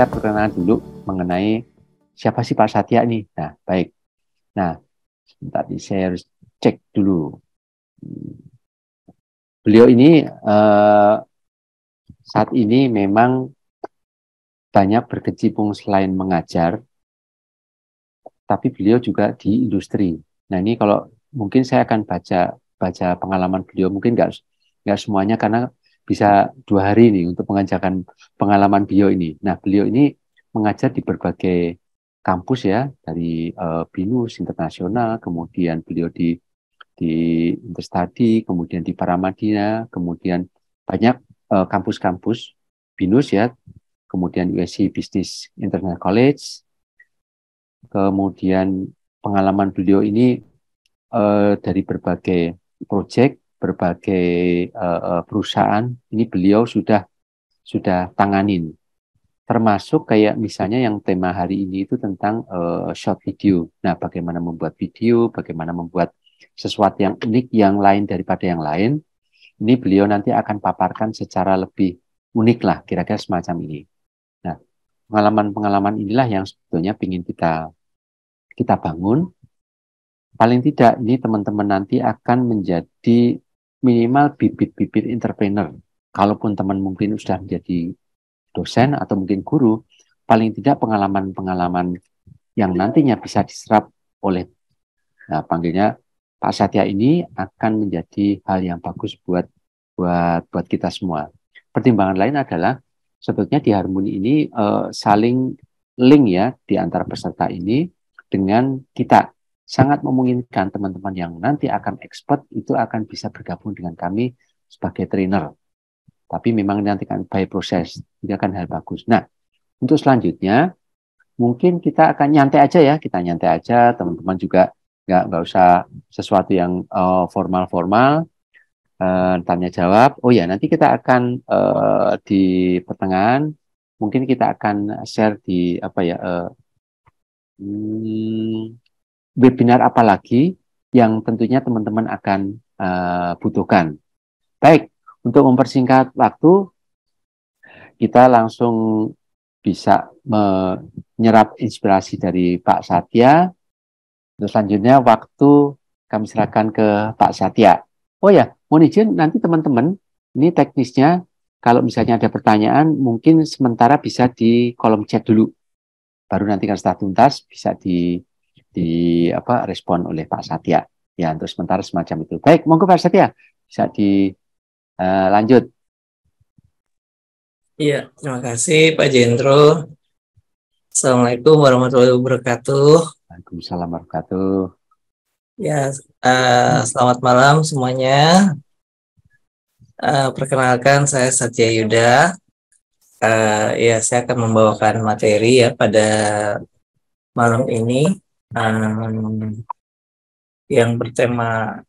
kita perkenalan dulu mengenai siapa sih Pak Satya nih. Nah, baik. Nah, sebentar saya harus cek dulu. Beliau ini saat ini memang banyak berkecimpung selain mengajar, tapi beliau juga di industri. Nah, ini kalau mungkin saya akan baca pengalaman beliau, mungkin nggak semuanya karena bisa 2 hari nih untuk mengajarkan pengalaman beliau ini. Nah, beliau ini mengajar di berbagai kampus ya, dari BINUS Internasional, kemudian beliau di Interstudy, kemudian di Paramadina, kemudian banyak kampus-kampus BINUS ya, kemudian USC Business International College. Kemudian pengalaman beliau ini dari berbagai proyek, berbagai perusahaan, ini beliau sudah tanganin. Termasuk kayak misalnya yang tema hari ini itu tentang short video. Nah, bagaimana membuat video, bagaimana membuat sesuatu yang unik, yang lain daripada yang lain. Ini beliau nanti akan paparkan secara lebih unik lah, kira-kira semacam ini. Nah, pengalaman-pengalaman inilah yang sebetulnya ingin kita bangun. Paling tidak ini teman-teman nanti akan menjadi minimal bibit-bibit entrepreneur. Kalaupun teman mungkin sudah menjadi dosen atau mungkin guru, paling tidak pengalaman-pengalaman yang nantinya bisa diserap oleh panggilnya Pak Satya ini akan menjadi hal yang bagus buat kita semua. Pertimbangan lain adalah sebetulnya di Harmoni ini saling link ya di antara peserta ini dengan kita. Sangat memungkinkan teman-teman yang nanti akan expert itu akan bisa bergabung dengan kami sebagai trainer. Tapi memang nanti kan by proses, itu akan hal bagus. Nah, untuk selanjutnya mungkin kita akan nyantai aja ya, kita nyantai aja, teman-teman juga nggak usah sesuatu yang formal-formal, tanya jawab. Oh ya, nanti kita akan di pertengahan mungkin kita akan share di apa ya webinar apa lagi yang tentunya teman-teman akan butuhkan. Baik, untuk mempersingkat waktu, kita langsung bisa menyerap inspirasi dari Pak Satya. Terus selanjutnya waktu kami serahkan ke Pak Satya. Oh ya, mohon izin nanti teman-teman, ini teknisnya kalau misalnya ada pertanyaan mungkin sementara bisa di kolom chat dulu. Baru nanti kan setelah tuntas bisa respon oleh Pak Satya. Ya, untuk sementara semacam itu. Baik, monggo Pak Satya bisa dilanjut. Iya, terima kasih Pak Jendro. Assalamualaikum warahmatullahi wabarakatuh. Waalaikumsalam warahmatullahi wabarakatuh. Ya, selamat malam semuanya. Perkenalkan saya Satya Yuda. Ya, saya akan membawakan materi ya pada malam ini yang bertema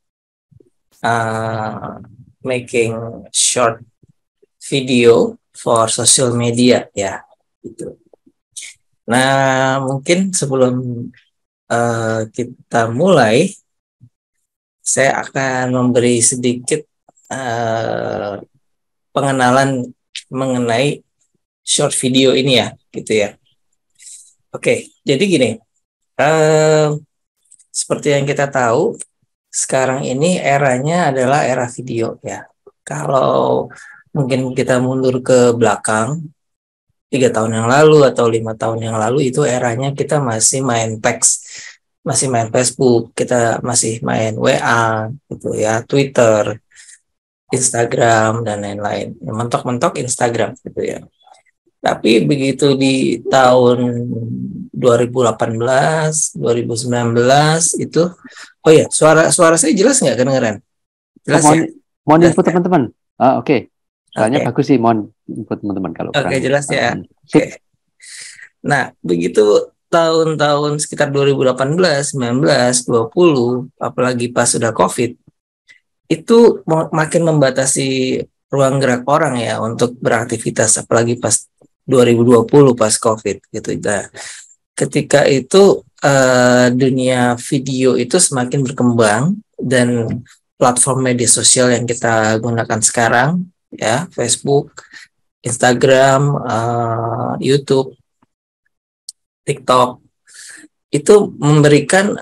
making short video for social media ya, gitu. Nah, mungkin sebelum kita mulai, saya akan memberi sedikit pengenalan mengenai short video ini ya, gitu ya. Oke, jadi gini, seperti yang kita tahu, sekarang ini eranya adalah era video ya. Kalau mungkin kita mundur ke belakang, 3 tahun yang lalu atau 5 tahun yang lalu, itu eranya kita masih main teks, masih main Facebook, kita masih main WA, gitu ya, Twitter, Instagram, dan lain-lain. Mentok-mentok Instagram, gitu ya. Tapi begitu di tahun 2018, 2019 itu, oh ya, suara saya jelas nggak kedengeran? Jelas ya? Mohon input teman-teman. Oke. Soalnya bagus sih, mohon input teman-teman kalau Oke, jelas ya. Oke. Nah, begitu tahun-tahun sekitar 2018, 19, 20, apalagi pas sudah COVID, itu makin membatasi ruang gerak orang ya untuk beraktivitas, apalagi pas 2020 pas COVID gitu. Nah, ketika itu dunia video itu semakin berkembang dan platform media sosial yang kita gunakan sekarang ya, Facebook, Instagram, YouTube, TikTok itu memberikan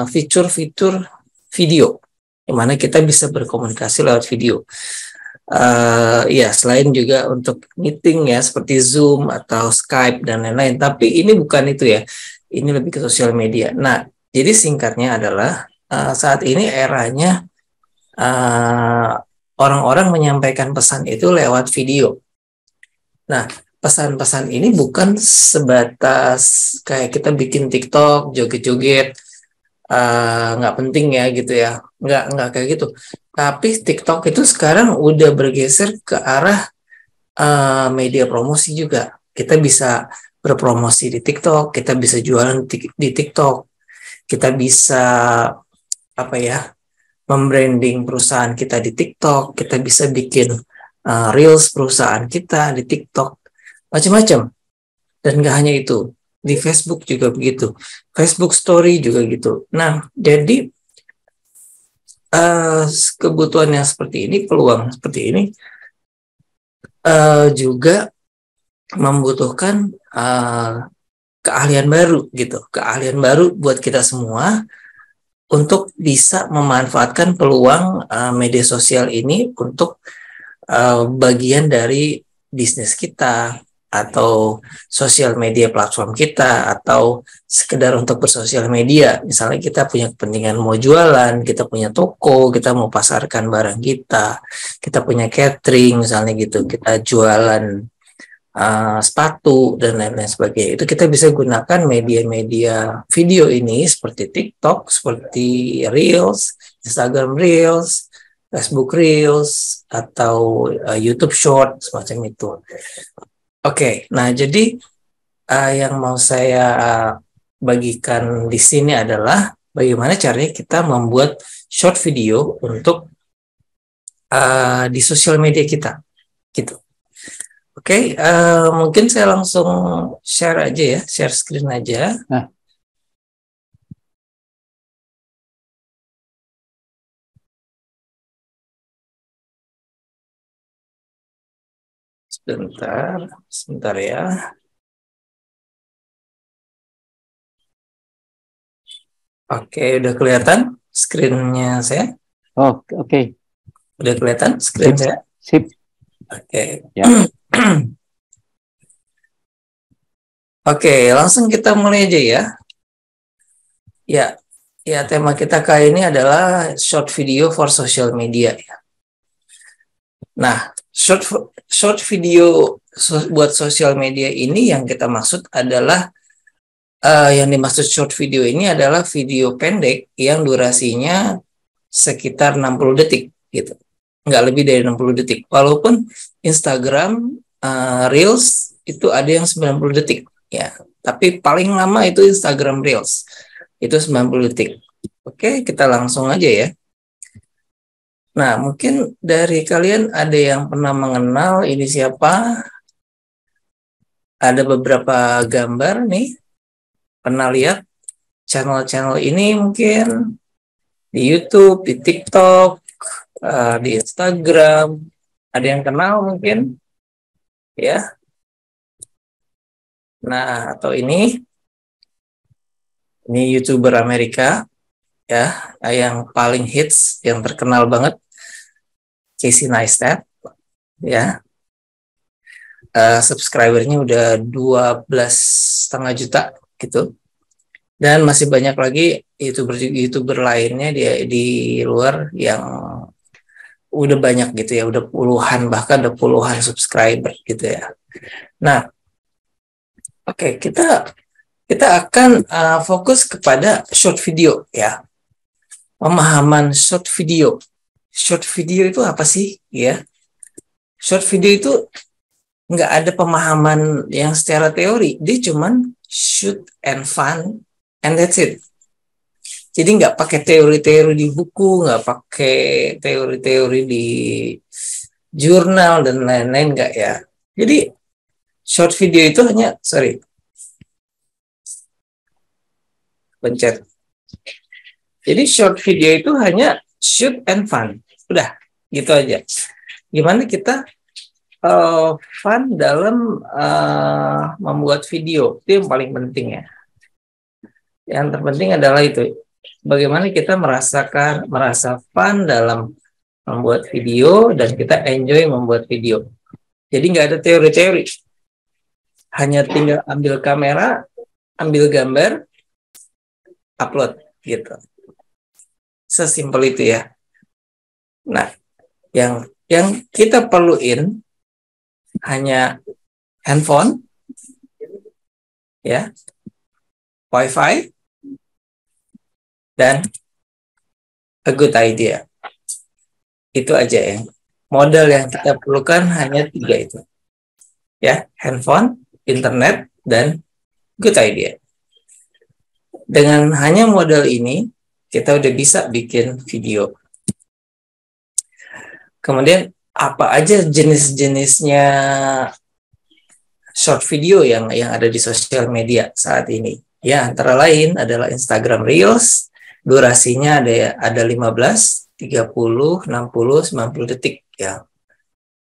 fitur-fitur video di mana kita bisa berkomunikasi lewat video. Ya, selain juga untuk meeting ya seperti Zoom atau Skype dan lain-lain. Tapi ini bukan itu ya. Ini lebih ke sosial media. Nah, jadi singkatnya adalah saat ini eranya orang-orang menyampaikan pesan itu lewat video. Nah, pesan-pesan ini bukan sebatas kayak kita bikin TikTok, joget-joget, nggak penting ya gitu ya, nggak kayak gitu. Tapi TikTok itu sekarang udah bergeser ke arah media promosi juga. Kita bisa berpromosi di TikTok, kita bisa jualan di TikTok, kita bisa apa ya, membranding perusahaan kita di TikTok, kita bisa bikin reels perusahaan kita di TikTok, macam-macam. Dan nggak hanya itu, di Facebook juga begitu, Facebook Story juga gitu. Nah, jadi kebutuhan yang seperti ini, peluang seperti ini juga membutuhkan keahlian baru gitu, keahlian baru buat kita semua untuk bisa memanfaatkan peluang media sosial ini untuk bagian dari bisnis kita atau sosial media platform kita atau sekedar untuk bersosial media. Misalnya kita punya kepentingan mau jualan, kita punya toko, kita mau pasarkan barang kita punya catering misalnya gitu, kita jualan sepatu dan lain-lain sebagainya. Itu kita bisa gunakan media-media video ini seperti TikTok, seperti Reels, Instagram Reels, Facebook Reels, atau YouTube Short semacam itu. Oke, nah jadi yang mau saya bagikan di sini adalah bagaimana caranya kita membuat short video untuk di sosial media kita, gitu. Oke, mungkin saya langsung share aja ya, share screen aja. Nah, sebentar ya. Oke, udah kelihatan screen-nya saya? oh, oke. Udah kelihatan screen Sip, saya? sip. Oke. Ya. Oke, langsung kita mulai aja ya. Ya, tema kita kali ini adalah short video for social media. Nah, short video buat social media ini yang kita maksud adalah yang dimaksud short video ini adalah video pendek yang durasinya sekitar 60 detik gitu. Nggak lebih dari 60 detik. Walaupun Instagram Reels itu ada yang 90 detik ya. Tapi paling lama itu Instagram Reels. Itu 90 detik. Oke, kita langsung aja ya. Nah, mungkin dari kalian ada yang pernah mengenal ini siapa? Ada beberapa gambar nih. Pernah lihat channel-channel ini mungkin di YouTube, di TikTok, di Instagram. Ada yang kenal mungkin? Ya. Nah, atau ini YouTuber Amerika ya, yang paling hits, yang terkenal banget, Casey Neistat ya. Subscribernya udah 12,5 juta gitu. Dan masih banyak lagi YouTuber lainnya di luar yang udah banyak gitu ya, udah puluhan, bahkan udah puluhan subscriber gitu ya. Nah, oke, kita akan fokus kepada short video ya. Pemahaman short video. Short video itu apa sih ya? Short video itu nggak ada pemahaman yang secara teori, dia cuman shoot and fun and that's it. Jadi nggak pakai teori-teori di buku, nggak pakai teori-teori di jurnal dan lain-lain, nggak ya. Jadi short video itu hanya, pencet. Jadi short video itu hanya shoot and fun, udah gitu aja. Gimana kita fun dalam membuat video itu yang paling penting ya. Yang terpenting adalah itu, bagaimana kita merasa fun dalam membuat video dan kita enjoy membuat video. Jadi nggak ada teori-teori, hanya tinggal ambil kamera, ambil gambar, upload gitu. Sesimpel itu ya. Nah, yang kita perluin hanya handphone, ya, wifi, dan a good idea. Itu aja ya. Modal yang kita perlukan hanya 3 itu. Ya, handphone, internet, dan good idea. Dengan hanya modal ini, kita udah bisa bikin video. Kemudian, apa aja jenis-jenisnya short video yang ada di sosial media saat ini? Ya, antara lain adalah Instagram Reels, durasinya ada 15, 30, 60, 90 detik ya.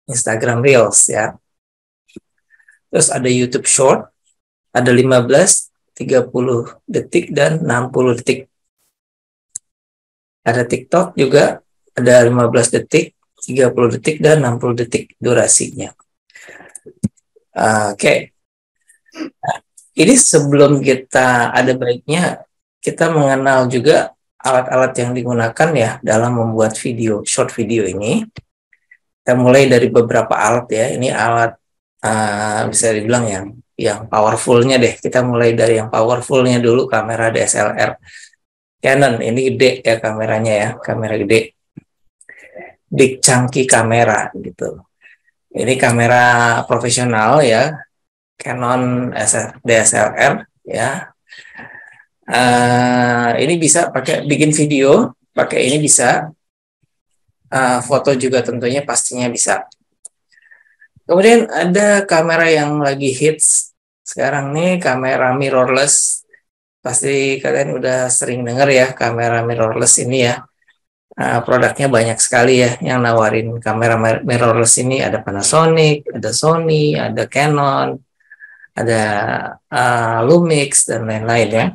Instagram Reels ya. Terus ada YouTube Short, ada 15, 30 detik dan 60 detik. Ada TikTok juga, ada 15 detik, 30 detik dan 60 detik durasinya. Oke. Nah, ini sebelum kita ada baiknya kita mengenal juga alat-alat yang digunakan ya dalam membuat video, short video ini. Kita mulai dari beberapa alat ya. Ini alat bisa dibilang yang powerfulnya deh. Kita mulai dari yang powerfulnya dulu, kamera DSLR Canon. Ini gede ya kameranya ya, kamera gede, big chunky kamera gitu. Ini kamera profesional ya, Canon DSLR ya. Ini bisa pakai bikin video, pakai ini bisa. Foto juga tentunya pastinya bisa. Kemudian ada kamera yang lagi hits sekarang nih, kamera mirrorless. Pasti kalian udah sering dengar ya kamera mirrorless ini ya. Produknya banyak sekali ya yang nawarin kamera mirrorless ini. Ada Panasonic, ada Sony, ada Canon, ada Lumix dan lain-lain ya.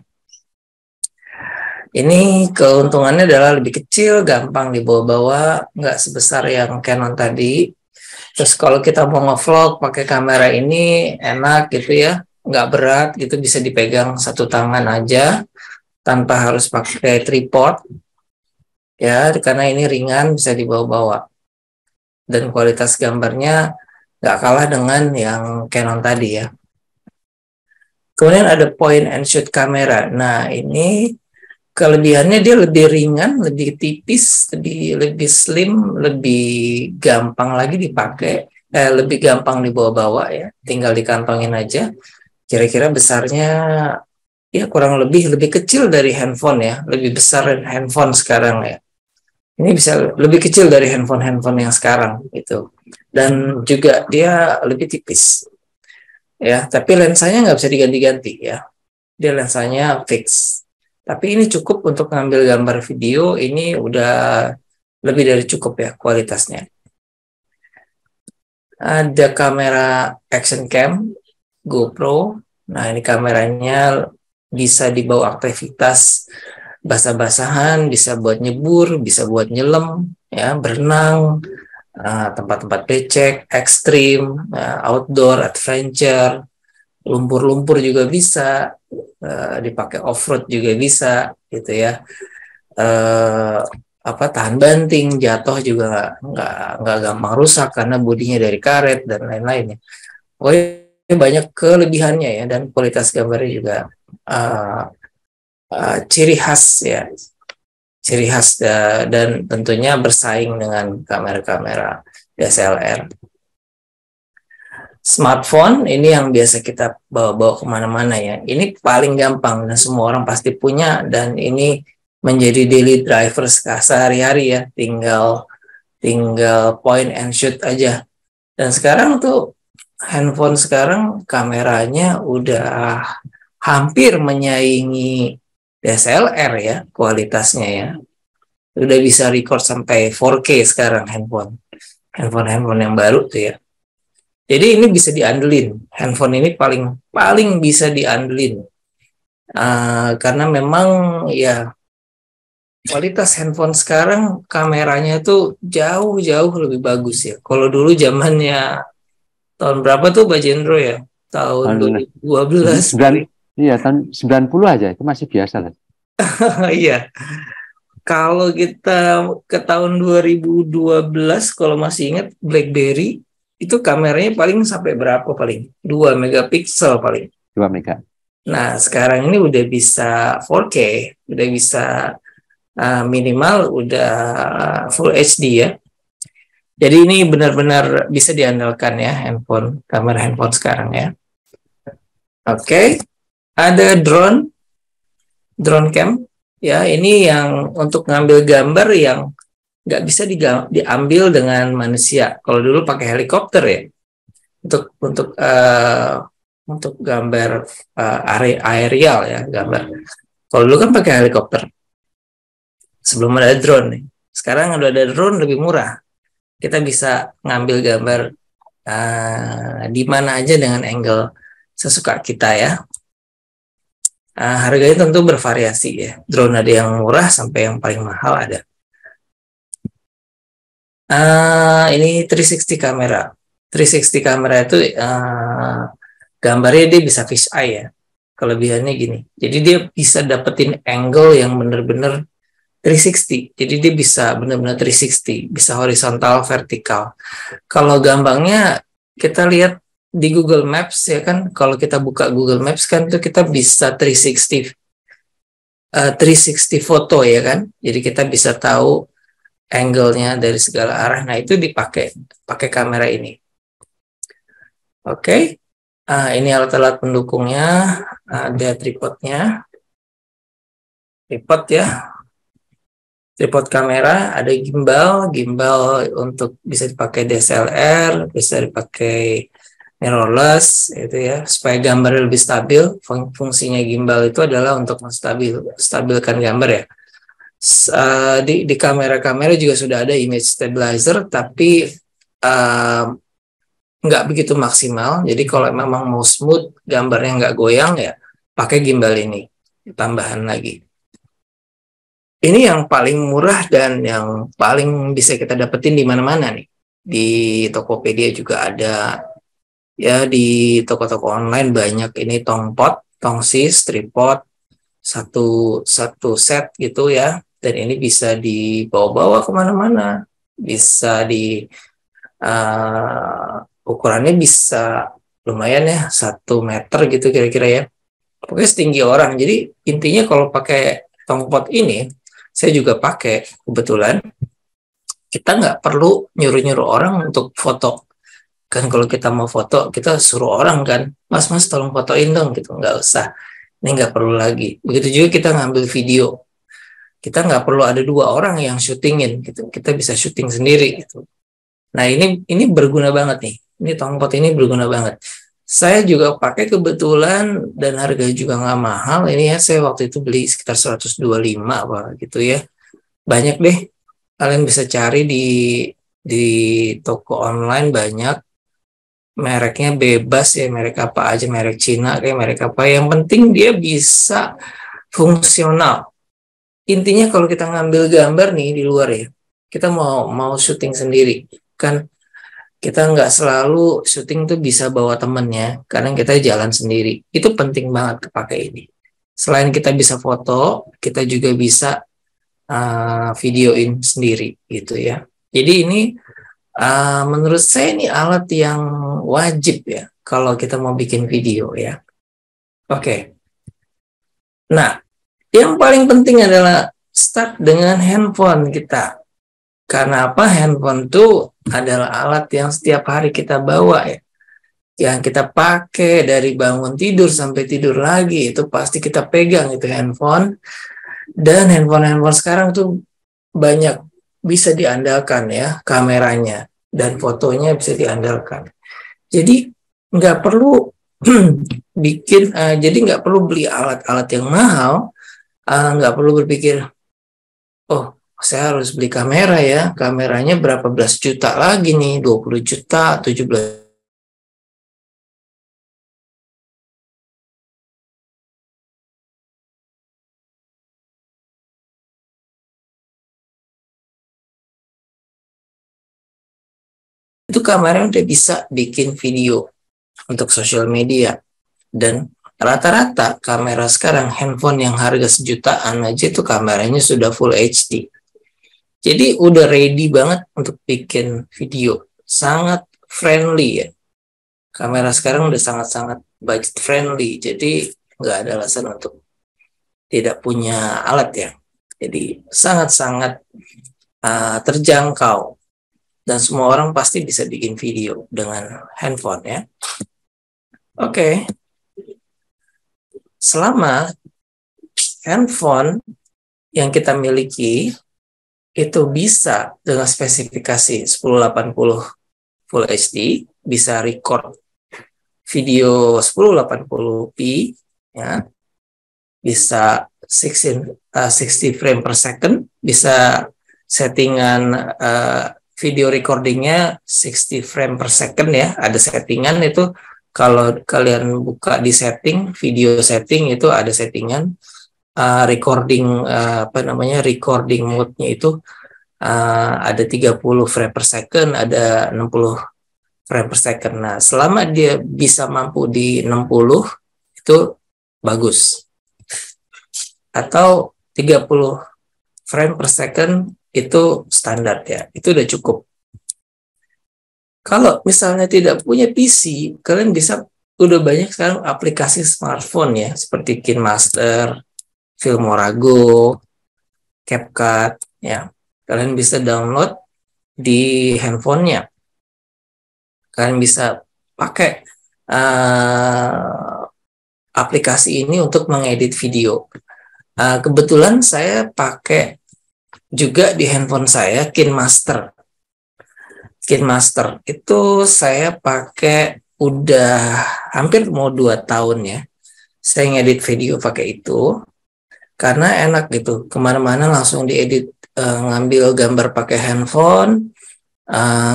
Ini keuntungannya adalah lebih kecil, gampang dibawa-bawa, nggak sebesar yang Canon tadi. Terus kalau kita mau nge-vlog pakai kamera ini enak gitu ya, nggak berat gitu, bisa dipegang satu tangan aja tanpa harus pakai tripod. Ya, karena ini ringan, bisa dibawa-bawa. Dan kualitas gambarnya nggak kalah dengan yang Canon tadi ya. Kemudian ada point and shoot kamera. Nah, ini kelebihannya dia lebih ringan, lebih tipis, lebih slim, lebih gampang lagi dipakai, lebih gampang dibawa-bawa ya. Tinggal dikantongin aja. Kira-kira besarnya ya kurang lebih kecil dari handphone ya, lebih besar handphone sekarang ya. Ini bisa lebih kecil dari handphone yang sekarang gitu. Dan juga dia lebih tipis. Ya, tapi lensanya nggak bisa diganti-ganti ya. Dia lensanya fix. Tapi ini cukup untuk ngambil gambar video, ini udah lebih dari cukup ya kualitasnya. Ada kamera action cam, GoPro. Nah, ini kameranya bisa dibawa aktivitas basah-basahan, bisa buat nyebur, bisa buat nyelam, ya, berenang, tempat-tempat becek, ekstrim, outdoor, adventure, lumpur-lumpur juga bisa, dipakai off-road juga bisa, gitu ya. Tahan banting, jatuh juga nggak gampang rusak karena bodinya dari karet dan lain-lainnya. Pokoknya banyak kelebihannya ya, dan kualitas gambarnya juga ciri khas ya, ciri khas dan tentunya bersaing dengan kamera-kamera DSLR. Smartphone ini yang biasa kita bawa kemana-mana ya. Ini paling gampang dan semua orang pasti punya, dan ini menjadi daily driver sehari-hari ya. Tinggal point and shoot aja. Dan sekarang tuh handphone sekarang kameranya udah hampir menyaingi DSLR ya kualitasnya ya. Udah bisa record sampai 4K sekarang handphone yang baru tuh ya. Jadi ini bisa diandelin, handphone ini paling bisa diandelin. Karena memang ya kualitas handphone sekarang kameranya tuh jauh-jauh lebih bagus ya. Kalau dulu zamannya tahun berapa tuh Mbak Jendro ya? Tahun Tahun 2012 sembilan, paling. iya tahun 90 aja itu masih biasa lah. Iya. Kalau kita ke tahun 2012, kalau masih ingat BlackBerry itu kameranya paling sampai berapa paling? 2 megapiksel paling. 2 mega. Nah, sekarang ini udah bisa 4K, udah bisa minimal udah Full HD ya. Jadi ini benar-benar bisa diandalkan ya handphone, kamera handphone sekarang ya. Oke, ada drone cam ya. Ini yang untuk ngambil gambar yang nggak bisa diambil dengan manusia. Kalau dulu pakai helikopter ya untuk gambar aerial ya gambar. Kalau dulu kan pakai helikopter sebelum ada drone nih. Sekarang udah ada drone lebih murah. Kita bisa ngambil gambar di mana aja dengan angle sesuka kita ya. Harganya tentu bervariasi ya. Drone ada yang murah sampai yang paling mahal ada. Ini 360 kamera. 360 kamera itu gambarnya dia bisa fish eye ya. Kelebihannya gini. Jadi dia bisa dapetin angle yang bener-bener 360. Jadi dia bisa benar-benar 360, bisa horizontal, vertikal. Kalau gampangnya kita lihat di Google Maps ya kan, kalau kita buka Google Maps kan itu kita bisa 360 foto ya kan. Jadi kita bisa tahu angle-nya dari segala arah. Nah, itu pakai kamera ini. Oke. Ini alat-alat pendukungnya, ada tripodnya. Tripod ya. Tripod kamera, ada gimbal untuk bisa dipakai DSLR, bisa dipakai mirrorless, itu ya, supaya gambarnya lebih stabil. Fungsinya gimbal itu adalah untuk menstabilkan gambar ya. Di kamera-kamera juga sudah ada image stabilizer, tapi nggak begitu maksimal. Jadi kalau memang mau smooth, gambarnya nggak goyang ya, pakai gimbal ini, tambahan lagi. Ini yang paling murah dan yang paling bisa kita dapetin di mana-mana nih. Di Tokopedia juga ada, ya di toko-toko online banyak. Ini tongsis, tripod, satu set gitu ya. Dan ini bisa dibawa-bawa kemana-mana. Bisa ukurannya bisa lumayan ya, 1 meter gitu kira-kira ya. Pokoknya setinggi orang. Jadi intinya kalau pakai tongpot ini, saya juga pakai kebetulan, kita nggak perlu nyuruh-nyuruh orang untuk foto. Kan kalau kita mau foto, kita suruh orang kan, mas tolong fotoin dong gitu, nggak usah. Ini nggak perlu lagi. Begitu juga kita ngambil video, kita nggak perlu ada 2 orang yang syutingin gitu, kita bisa syuting sendiri gitu. Nah ini berguna banget nih, ini tongpot ini berguna banget. Saya juga pakai kebetulan dan harga juga nggak mahal. Ini ya saya waktu itu beli sekitar 125 apa gitu ya. Banyak deh. Kalian bisa cari di toko online banyak. Mereknya bebas ya, merek apa aja, merek Cina kayak merek apa. Yang penting dia bisa fungsional. Intinya kalau kita ngambil gambar nih di luar ya, kita mau syuting sendiri kan. Kita nggak selalu syuting tuh bisa bawa temennya, kadang kita jalan sendiri. Itu penting banget kepakai ini. Selain kita bisa foto, kita juga bisa videoin sendiri gitu ya. Jadi ini menurut saya ini alat yang wajib ya kalau kita mau bikin video ya. Oke. Nah, yang paling penting adalah start dengan handphone kita. Karena apa? Handphone itu adalah alat yang setiap hari kita bawa ya. Yang kita pakai dari bangun tidur sampai tidur lagi, itu pasti kita pegang itu handphone. Dan handphone sekarang tuh banyak bisa diandalkan ya, kameranya dan fotonya bisa diandalkan. Jadi nggak perlu jadi nggak perlu beli alat-alat yang mahal, nggak perlu berpikir, oh saya harus beli kamera ya, kameranya berapa belas juta lagi nih, 20 juta, 17 itu kameranya udah bisa bikin video untuk sosial media. Dan rata-rata kamera sekarang, handphone yang harga sejutaan aja itu kameranya sudah full HD. Jadi udah ready banget untuk bikin video. Sangat friendly ya. Kamera sekarang udah sangat-sangat budget friendly. Jadi nggak ada alasan untuk tidak punya alat ya. Jadi sangat-sangat terjangkau. Dan semua orang pasti bisa bikin video dengan handphone ya. Oke. Selama handphone yang kita miliki itu bisa dengan spesifikasi 1080 Full HD, bisa record video 1080p, ya, bisa 60 frame per second, bisa settingan video recordingnya 60 frame per second ya, ada settingan itu. Kalau kalian buka di setting, video setting itu ada settingan recording recording mode-nya itu ada 30 frame per second, ada 60 frame per second. Nah, selama dia bisa mampu di 60 itu bagus. Atau 30 frame per second itu standar ya. Itu udah cukup. Kalau misalnya tidak punya PC, kalian bisa, udah banyak sekarang aplikasi smartphone ya, seperti KineMaster, Filmora Go, CapCut ya. Kalian bisa download di handphonenya. Kalian bisa pakai aplikasi ini untuk mengedit video. Kebetulan saya pakai juga di handphone saya KineMaster. KineMaster itu saya pakai udah hampir mau 2 tahun ya. Saya ngedit video pakai itu karena enak gitu. Kemana-mana langsung diedit, ngambil gambar pakai handphone,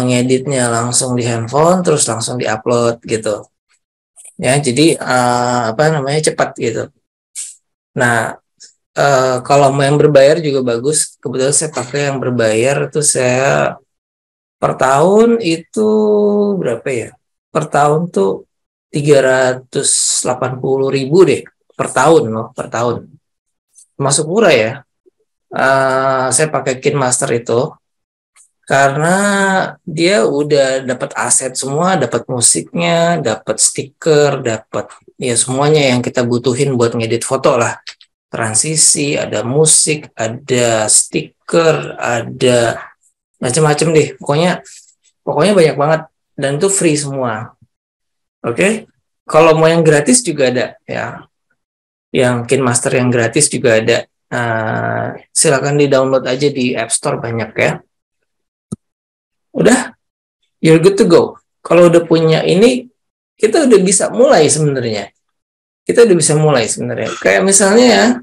ngeditnya langsung di handphone, terus langsung diupload gitu. Ya, jadi cepat gitu. Nah, kalau mau yang berbayar juga bagus. Kebetulan saya pakai yang berbayar itu, saya per tahun itu berapa ya? Per tahun tuh 380.000 deh per tahun loh, per tahun. Masuk murah ya. Saya pakai KineMaster itu karena dia udah dapat aset semua, dapat musiknya, dapat stiker, dapat ya semuanya yang kita butuhin buat ngedit foto lah. Transisi, ada musik, ada stiker, ada macam-macam deh. Pokoknya banyak banget dan itu free semua. Oke. Kalau mau yang gratis juga ada ya. Yang KineMaster yang gratis juga ada. Silakan di-download aja di App Store, banyak ya. Udah, you're good to go. Kalau udah punya ini, kita udah bisa mulai sebenarnya. Kayak misalnya ya,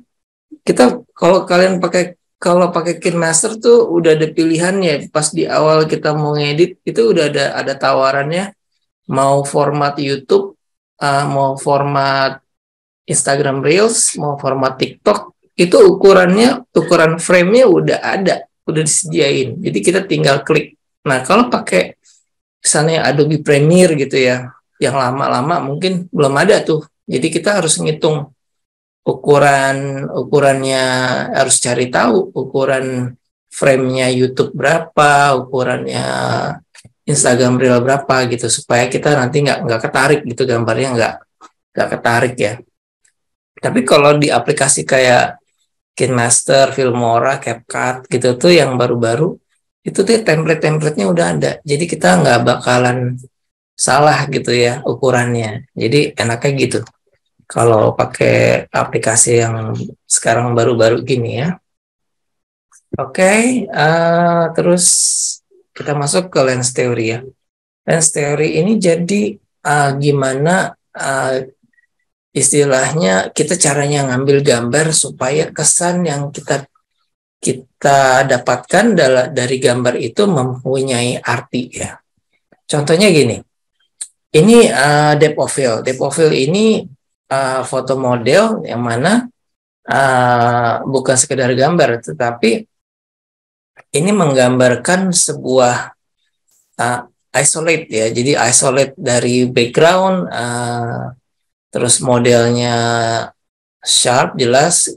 kalau pakai KineMaster tuh udah ada pilihannya. Pas di awal kita mau ngedit itu udah ada tawarannya, mau format YouTube, mau format Instagram Reels, mau format TikTok, itu ukuran frame-nya udah disediain. Jadi kita tinggal klik. Nah, kalau pakai misalnya Adobe Premiere gitu ya, yang lama-lama mungkin belum ada tuh. Jadi kita harus ngitung ukurannya, harus cari tahu ukuran frame-nya YouTube berapa, ukurannya Instagram Reel berapa gitu, supaya kita nanti nggak ketarik gitu, gambarnya nggak ketarik ya. Tapi kalau di aplikasi kayak KineMaster, Filmora, CapCut gitu tuh yang baru-baru, itu tuh template-templatenya udah ada. Jadi kita nggak bakalan salah gitu ya ukurannya. Jadi enaknya gitu. Kalau pakai aplikasi yang sekarang baru-baru gini ya. Oke, terus kita masuk ke lens theory ya. Lens theory ini jadi gimana istilahnya kita caranya ngambil gambar supaya kesan yang kita dapatkan dari gambar itu mempunyai arti ya. Contohnya gini, ini depth of field. Depth of field ini foto model yang mana bukan sekedar gambar, tetapi ini menggambarkan sebuah isolate ya. Jadi isolate dari background, terus modelnya sharp jelas,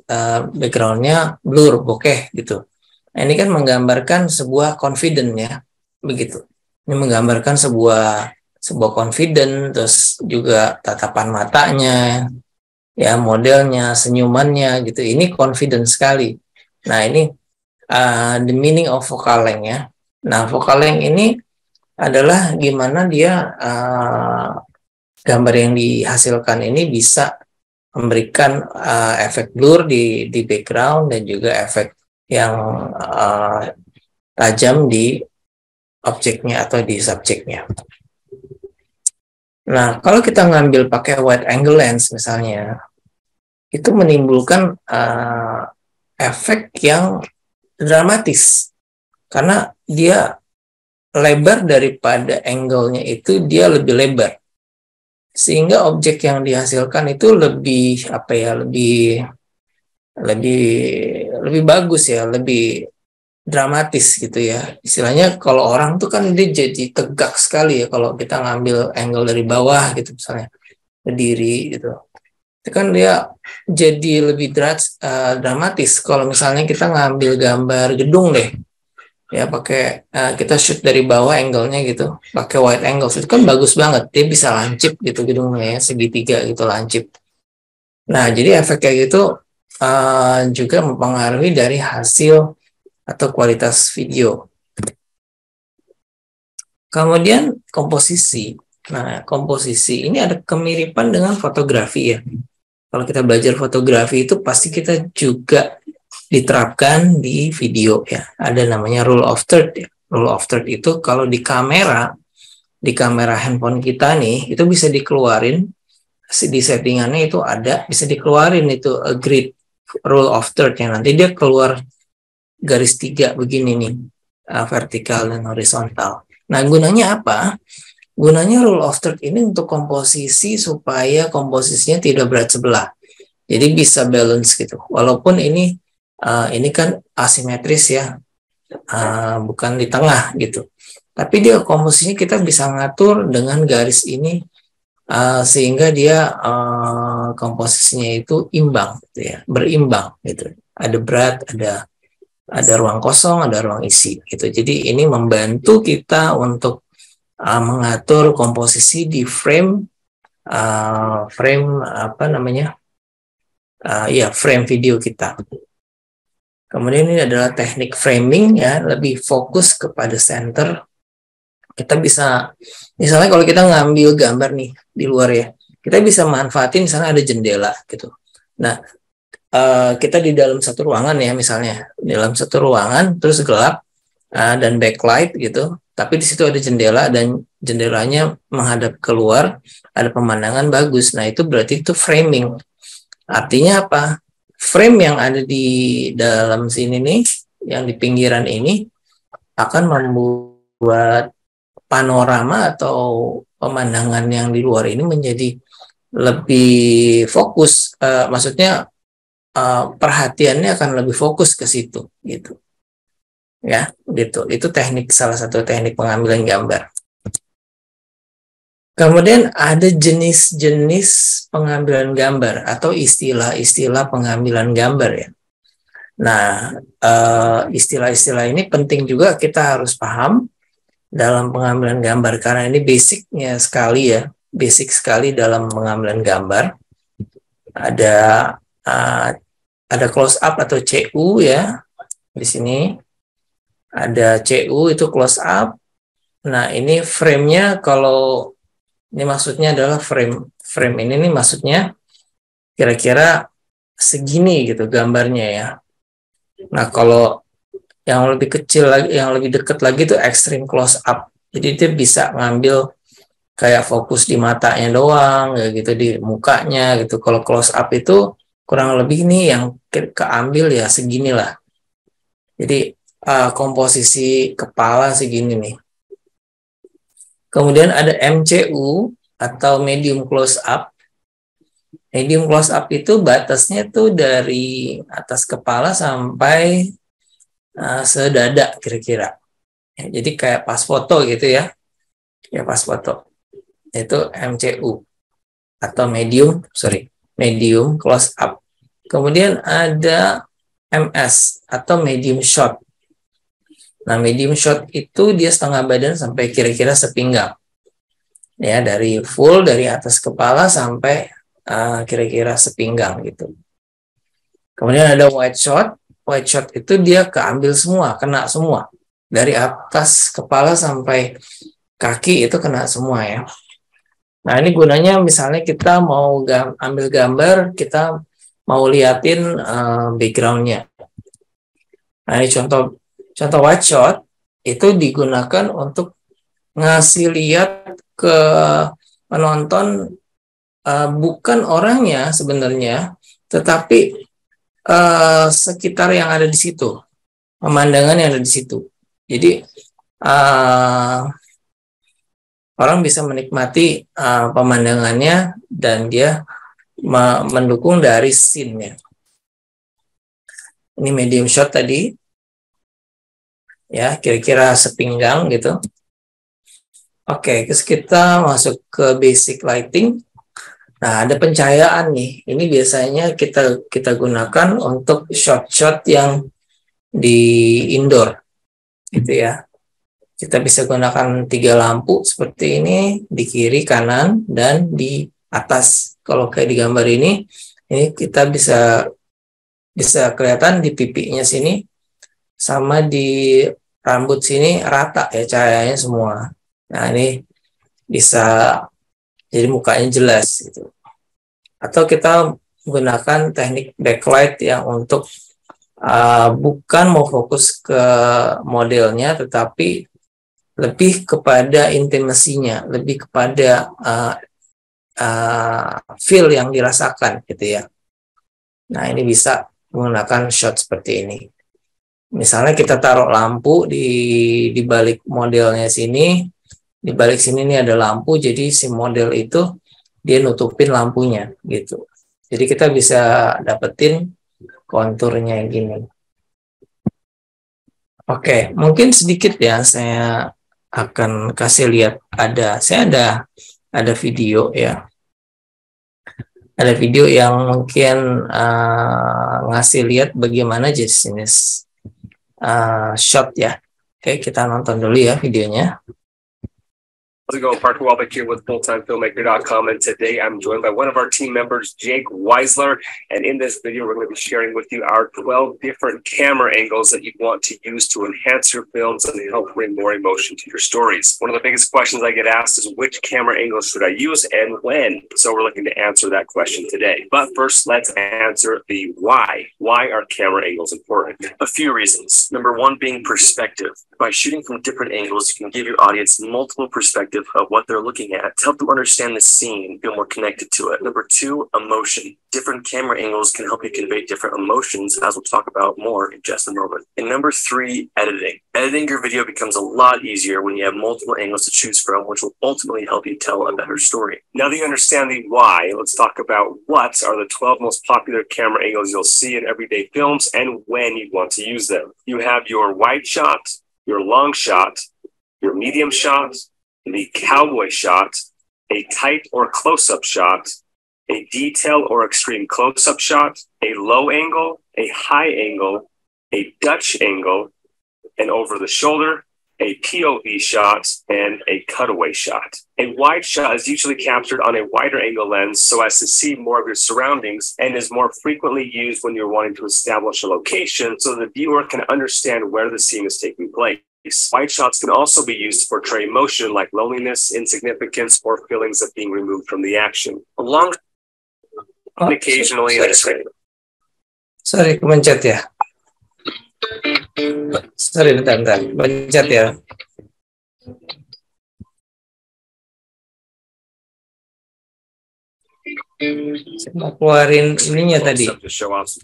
backgroundnya blur bokeh gitu. Nah, ini kan menggambarkan sebuah confident ya, begitu. Ini menggambarkan sebuah confident, terus juga tatapan matanya, ya modelnya, senyumannya gitu. Ini confident sekali. Nah ini the meaning of focal length ya. Nah focal length ini adalah gimana dia gambar yang dihasilkan ini bisa memberikan efek blur di background dan juga efek yang tajam di objeknya atau di subjeknya. Nah, kalau kita ngambil pakai wide angle lens misalnya, itu menimbulkan efek yang dramatis karena dia lebar daripada angle-nya itu dia lebih lebar. Sehingga objek yang dihasilkan itu lebih lebih bagus ya, lebih dramatis gitu ya. Istilahnya kalau orang tuh kan dia jadi tegak sekali ya kalau kita ngambil angle dari bawah gitu misalnya berdiri gitu. Itu kan dia jadi lebih dramatis. Kalau misalnya kita ngambil gambar gedung deh, ya pakai kita shoot dari bawah angle-nya gitu, pakai wide angle itu kan bagus banget. Dia bisa lancip gitu gedungnya ya, segitiga gitu lancip. Nah jadi efek kayak gitu juga mempengaruhi dari hasil atau kualitas video. Kemudian komposisi. Nah, komposisi ini ada kemiripan dengan fotografi ya. Kalau kita belajar fotografi itu pasti kita juga diterapkan di video ya. Ada namanya rule of third ya. Rule of third itu kalau di kamera handphone kita nih, itu bisa dikeluarin, di settingannya itu ada, bisa dikeluarin itu a grid rule of third yang nanti dia keluar garis 3 begini nih, vertikal dan horizontal. Nah, gunanya apa? Gunanya rule of third ini untuk komposisi supaya komposisinya tidak berat sebelah. Jadi bisa balance gitu. Walaupun ini kan asimetris ya, bukan di tengah gitu. Tapi dia komposisinya kita bisa ngatur dengan garis ini sehingga dia komposisinya itu imbang, gitu ya, berimbang gitu. Ada berat, ada ruang kosong, ada ruang isi gitu. Jadi ini membantu kita untuk mengatur komposisi di frame frame video kita. Kemudian ini adalah teknik framing ya, lebih fokus kepada center. Kita bisa misalnya kalau kita ngambil gambar nih di luar ya, kita bisa manfaatin misalnya ada jendela gitu. Nah, kita di dalam satu ruangan ya misalnya, dalam satu ruangan terus gelap dan backlight gitu, tapi di situ ada jendela dan jendelanya menghadap keluar, ada pemandangan bagus. Nah itu berarti itu framing. Artinya apa? Frame yang ada di dalam sini nih, yang di pinggiran ini akan membuat panorama atau pemandangan yang di luar ini menjadi lebih fokus. Maksudnya perhatiannya akan lebih fokus ke situ gitu. Ya, gitu. Itu salah satu teknik pengambilan gambar. Kemudian ada jenis-jenis pengambilan gambar atau istilah-istilah pengambilan gambar ya. Nah, istilah-istilah ini penting juga kita harus paham dalam pengambilan gambar karena ini basicnya sekali ya, basic sekali dalam pengambilan gambar. Ada close up atau CU ya di sini. Ada CU itu close up. Nah ini frame-nya, kalau ini maksudnya adalah frame ini nih maksudnya kira-kira segini gitu gambarnya ya. Nah kalau yang lebih kecil lagi, yang lebih dekat lagi itu extreme close up. Jadi dia bisa ngambil kayak fokus di matanya doang, ya gitu, di mukanya gitu. Kalau close up itu kurang lebih nih yang keambil ya segini lah. Jadi komposisi kepala segini nih. Kemudian ada MCU atau medium close up. Medium close up itu batasnya tuh dari atas kepala sampai sedada kira-kira. Jadi kayak pas foto gitu ya. ya pas foto. Itu MCU atau medium close up. Kemudian ada MS atau medium shot. Nah, medium shot itu dia setengah badan sampai kira-kira sepinggang. Ya, dari full dari atas kepala sampai kira-kira sepinggang gitu. Kemudian ada wide shot. Wide shot itu dia keambil semua, kena semua. Dari atas kepala sampai kaki itu kena semua ya. Nah, ini gunanya misalnya kita mau ambil gambar, kita mau liatin background-nya. Nah, ini contoh wide shot itu digunakan untuk ngasih lihat ke penonton bukan orangnya sebenarnya, tetapi sekitar yang ada di situ, pemandangan yang ada di situ. Jadi orang bisa menikmati pemandangannya dan dia mendukung dari scene-nya. Ini medium shot tadi, ya kira-kira sepinggang gitu. Oke, terus kita masuk ke basic lighting. Nah, ada pencahayaan nih. Ini biasanya kita gunakan untuk shot-shot yang di indoor, gitu ya. Kita bisa gunakan 3 lampu seperti ini di kiri, kanan, dan di atas. Kalau kayak di gambar ini kita bisa kelihatan di pipinya sini sama di rambut sini rata ya cahayanya semua. Nah, ini bisa jadi mukanya jelas gitu. Atau kita menggunakan teknik backlight yang untuk bukan mau fokus ke modelnya, tetapi lebih kepada intimasinya, lebih kepada feel yang dirasakan gitu ya. Nah, ini bisa menggunakan shot seperti ini. Misalnya kita taruh lampu di balik modelnya sini, di balik sini nih ada lampu, jadi si model itu dia nutupin lampunya gitu. Jadi kita bisa dapetin konturnya gini. Oke, mungkin sedikit ya saya akan kasih lihat ada video ya. Ada video yang mungkin ngasih lihat bagaimana jenis shot ya. Oke, kita nonton dulu ya videonya. How's it going? Parker Welbeck here with FullTimeFilmmaker.com, and today I'm joined by one of our team members, Jake Weisler. And in this video, we're going to be sharing with you our 12 different camera angles that you want to use to enhance your films and help bring more emotion to your stories. One of the biggest questions I get asked is which camera angles should I use and when? So we're looking to answer that question today. But first, let's answer the why. Why are camera angles important? A few reasons. Number one being perspective. By shooting from different angles, you can give your audience multiple perspectives of what they're looking at to help them understand the scene, feel more connected to it. Number two, emotion. Different camera angles can help you convey different emotions, as we'll talk about more in just a moment. And number three, editing. Editing your video becomes a lot easier when you have multiple angles to choose from, which will ultimately help you tell a better story. Now that you understand the why, let's talk about what are the 12 most popular camera angles you'll see in everyday films and when you want to use them. You have your wide shot, your long shot, your medium shot, the cowboy shot, a tight or close-up shot, a detail or extreme close-up shot, a low angle, a high angle, a Dutch angle, an over-the-shoulder, a POV shot, and a cutaway shot. A wide shot is usually captured on a wider angle lens so as to see more of your surroundings and is more frequently used when you're wanting to establish a location so the viewer can understand where the scene is taking place. Wide shots can also be used to portray emotion like loneliness, insignificance, or feelings of being removed from the action. Along occasionally... Sorry, kemencet ya. Sorry, bentar. Kemencet ya. Saya mau keluarin ininya tadi.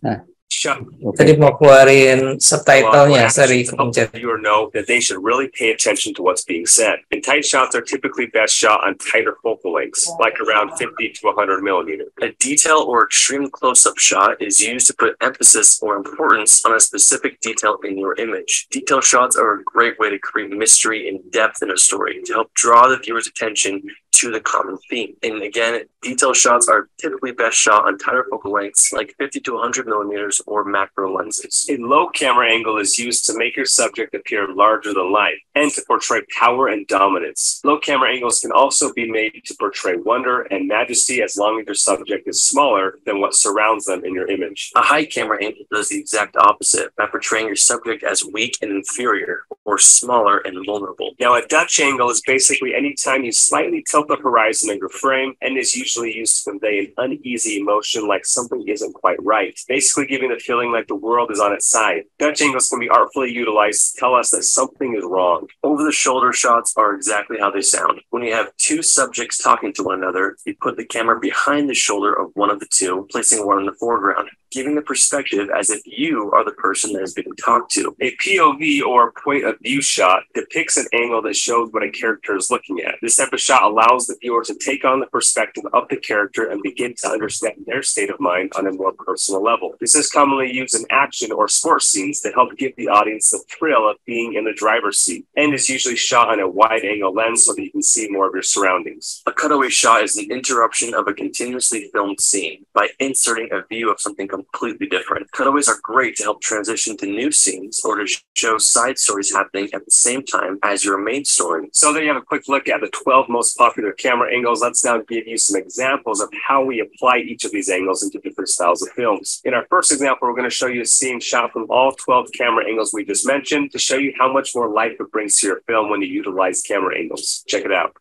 Nah, shot. Tadi mau keluarin subtitlenya, sorry kepencet. Viewer know that they should really pay attention to what's being said. And tight shots are typically best shot on tighter focal lengths, like around 50 to 100 millimeter. A detail or extreme close-up shot is used to put emphasis or importance on a specific detail in your image. Detail shots are a great way to create mystery and depth in a story to help draw the viewer's attention to the common theme. And again, detail shots are typically best shot on tighter focal lengths like 50 to 100 millimeters or macro lenses. A low camera angle is used to make your subject appear larger than life and to portray power and dominance. Low camera angles can also be made to portray wonder and majesty as long as your subject is smaller than what surrounds them in your image. A high camera angle does the exact opposite by portraying your subject as weak and inferior or smaller and vulnerable. Now, a Dutch angle is basically any time you slightly tilt the horizon of your frame and is usually used to convey an uneasy emotion like something isn't quite right, basically giving the feeling like the world is on its side. Dutch angles can be artfully utilized to tell us that something is wrong. Over-the-shoulder shots are exactly how they sound. When you have two subjects talking to one another, you put the camera behind the shoulder of one of the two, placing one in the foreground, giving the perspective as if you are the person that is being talked to. A POV, or point of view shot, depicts an angle that shows what a character is looking at. This type of shot allows the viewer to take on the perspective of the character and begin to understand their state of mind on a more personal level. This is commonly used in action or sports scenes to help give the audience the thrill of being in the driver's seat, and is usually shot on a wide angle lens so that you can see more of your surroundings. A cutaway shot is the interruption of a continuously filmed scene by inserting a view of something completely different. Cutaways are great to help transition to new scenes or to show side stories happening at the same time as your main story. So there you have a quick look at the 12 most popular camera angles. Let's now give you some examples of how we apply each of these angles into different styles of films. In our first example, we're going to show you a scene shot from all 12 camera angles we just mentioned to show you how much more life it brings to your film when you utilize camera angles. Check it out.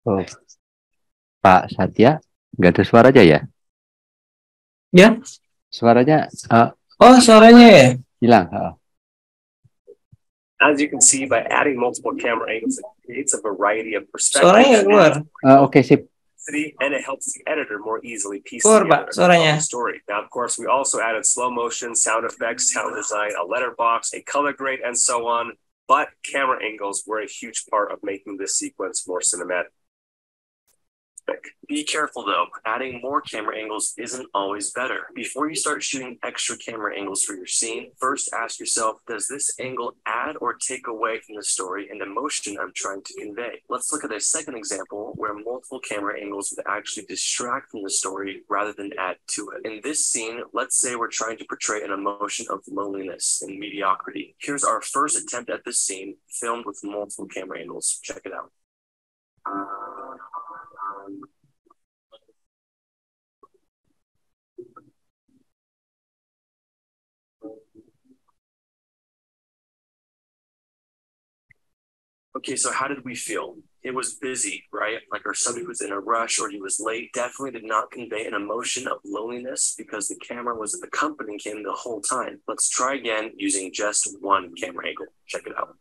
Oh, Pak Satya, nggak ada suaranya ya? Ya, Suaranya oh suaranya ya. hilang. As you can see, by adding multiple camera angles, it creates a variety of Suaranya perspectives keluar. Oke, sip. and it helps the editor more easily piece Keluar, together Pak, suaranya. the story. Now, of course, we also added slow motion, sound effects, sound design, a letterbox, a color grade, and so on. But camera angles were a huge part of making this sequence more cinematic. Be careful though, adding more camera angles isn't always better. Before you start shooting extra camera angles for your scene, first ask yourself, does this angle add or take away from the story and emotion I'm trying to convey? Let's look at a second example where multiple camera angles would actually distract from the story rather than add to it. In this scene, let's say we're trying to portray an emotion of loneliness and mediocrity. Here's our first attempt at this scene, filmed with multiple camera angles. Check it out. Okay, so how did we feel? It was busy, right? Like our subject was in a rush or he was late. Definitely did not convey an emotion of loneliness because the camera was accompanying him the whole time. Let's try again using just one camera angle. Check it out.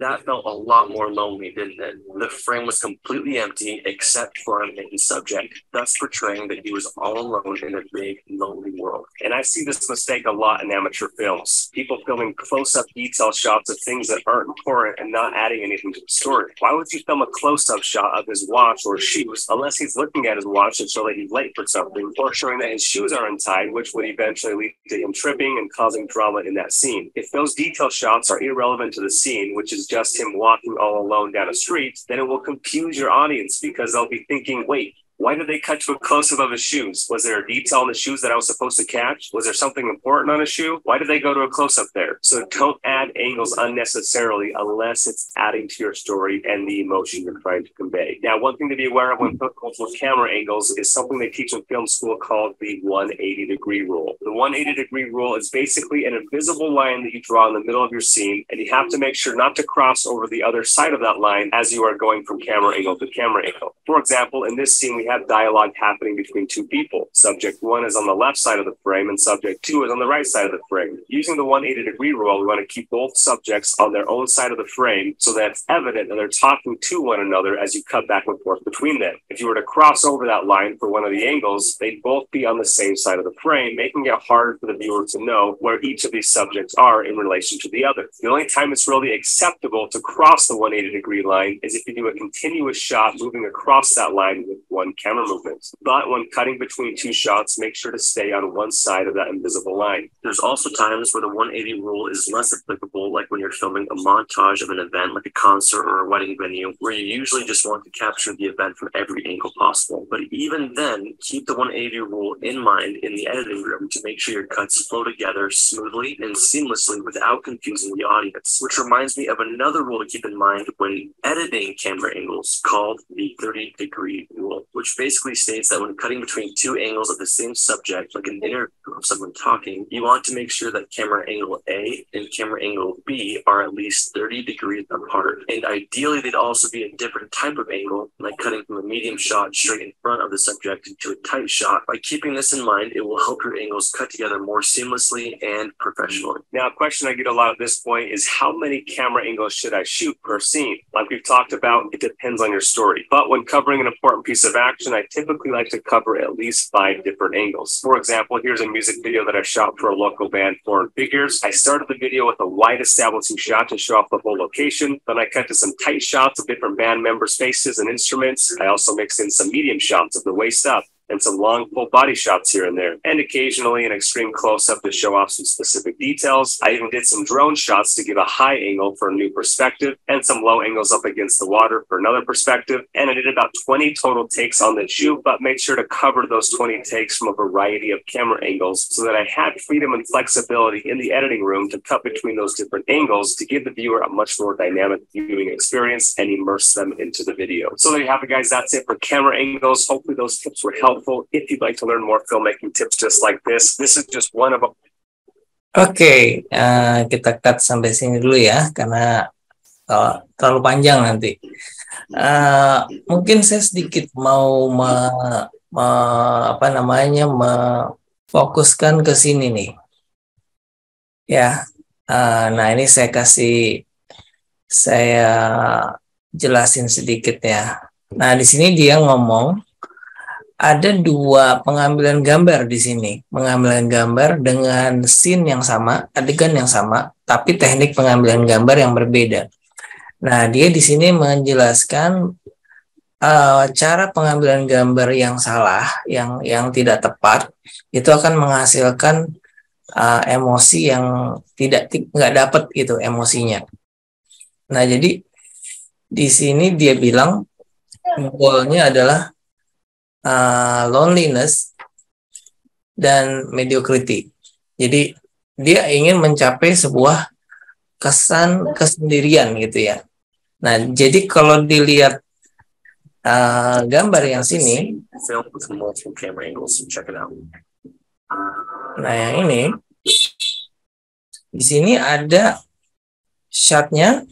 That felt a lot more lonely, didn't it? The frame was completely empty except for our main subject, thus portraying that he was all alone in a big, lonely world. And I see this mistake a lot in amateur films. People filming close-up detail shots of things that aren't important and not adding anything to the story. Why would you film a close-up shot of his watch or shoes unless he's looking at his watch to show that he's late for something, or showing that his shoes are untied, which would eventually lead to him tripping and causing drama in that scene? If those detail shots are irrelevant to the scene, which is just him walking all alone down a street, then it will confuse your audience because they'll be thinking, wait, Why did they cut to a close-up of his shoes? Was there a detail on the shoes that I was supposed to catch? Was there something important on a shoe? Why did they go to a close-up there? So don't add angles unnecessarily unless it's adding to your story and the emotion you're trying to convey. Now, one thing to be aware of when with camera angles is something they teach in film school called the 180-degree rule. The 180-degree rule is basically an invisible line that you draw in the middle of your scene, and you have to make sure not to cross over the other side of that line as you are going from camera angle to camera angle. For example, in this scene, we have dialogue happening between two people. Subject 1 is on the left side of the frame, and subject 2 is on the right side of the frame. Using the 180-degree rule, we want to keep both subjects on their own side of the frame so that it's evident that they're talking to one another as you cut back and forth between them. If you were to cross over that line for one of the angles, they'd both be on the same side of the frame, making it hard for the viewer to know where each of these subjects are in relation to the other. The only time it's really acceptable to cross the 180-degree line is if you do a continuous shot moving across that line with one camera movement. But when cutting between two shots, make sure to stay on one side of that invisible line. There's also times where the 180 rule is less applicable, like when you're filming a montage of an event like a concert or a wedding venue, where you usually just want to capture the event from every angle possible. But even then, keep the 180 rule in mind in the editing room to make sure your cuts flow together smoothly and seamlessly without confusing the audience. Which reminds me of another rule to keep in mind when editing camera angles called the 30-degree rule, which basically states that when cutting between two angles of the same subject, like an interview of someone talking, you want to make sure that camera angle A and camera angle B are at least 30 degrees apart. And ideally, they'd also be a different type of angle, like cutting from a medium shot straight in front of the subject to a tight shot. By keeping this in mind, it will help your angles cut together more seamlessly and professionally. Now, a question I get a lot at this point is how many camera angles should I shoot per scene? Like we've talked about, it depends on your story. But when covering an important piece of action, I typically like to cover at least 5 different angles. For example, here's a music video that I shot for a local band, Foreign Figures. I started the video with a wide establishing shot to show off the whole location. Then I cut to some tight shots of different band members' faces and instruments. I also mixed in some medium shots of the waist up and some long full body shots here and there, and occasionally an extreme close-up to show off some specific details. I even did some drone shots to give a high angle for a new perspective, and some low angles up against the water for another perspective. And I did about 20 total takes on the shoot, but made sure to cover those 20 takes from a variety of camera angles so that I had freedom and flexibility in the editing room to cut between those different angles to give the viewer a much more dynamic viewing experience and immerse them into the video. So there you have it, guys. That's it for camera angles. Hopefully those tips were helpful. If you'd like to learn more filmmaking tips just like this is just one of them. Oke, kita cut sampai sini dulu ya, karena terlalu panjang nanti. Mungkin saya sedikit mau fokuskan ke sini nih. Ya, nah ini saya jelasin sedikit ya. Nah di sini dia ngomong ada 2 pengambilan gambar di sini, pengambilan gambar dengan scene yang sama, adegan yang sama, tapi teknik pengambilan gambar yang berbeda. Nah, dia di sini menjelaskan cara pengambilan gambar yang salah, yang tidak tepat, itu akan menghasilkan emosi yang nggak dapat gitu emosinya. Nah, jadi di sini dia bilang goalnya adalah loneliness dan mediocrity. Jadi dia ingin mencapai sebuah kesan kesendirian gitu ya. Nah, jadi kalau dilihat gambar yang sini, nah yang ini, di sini ada shotnya.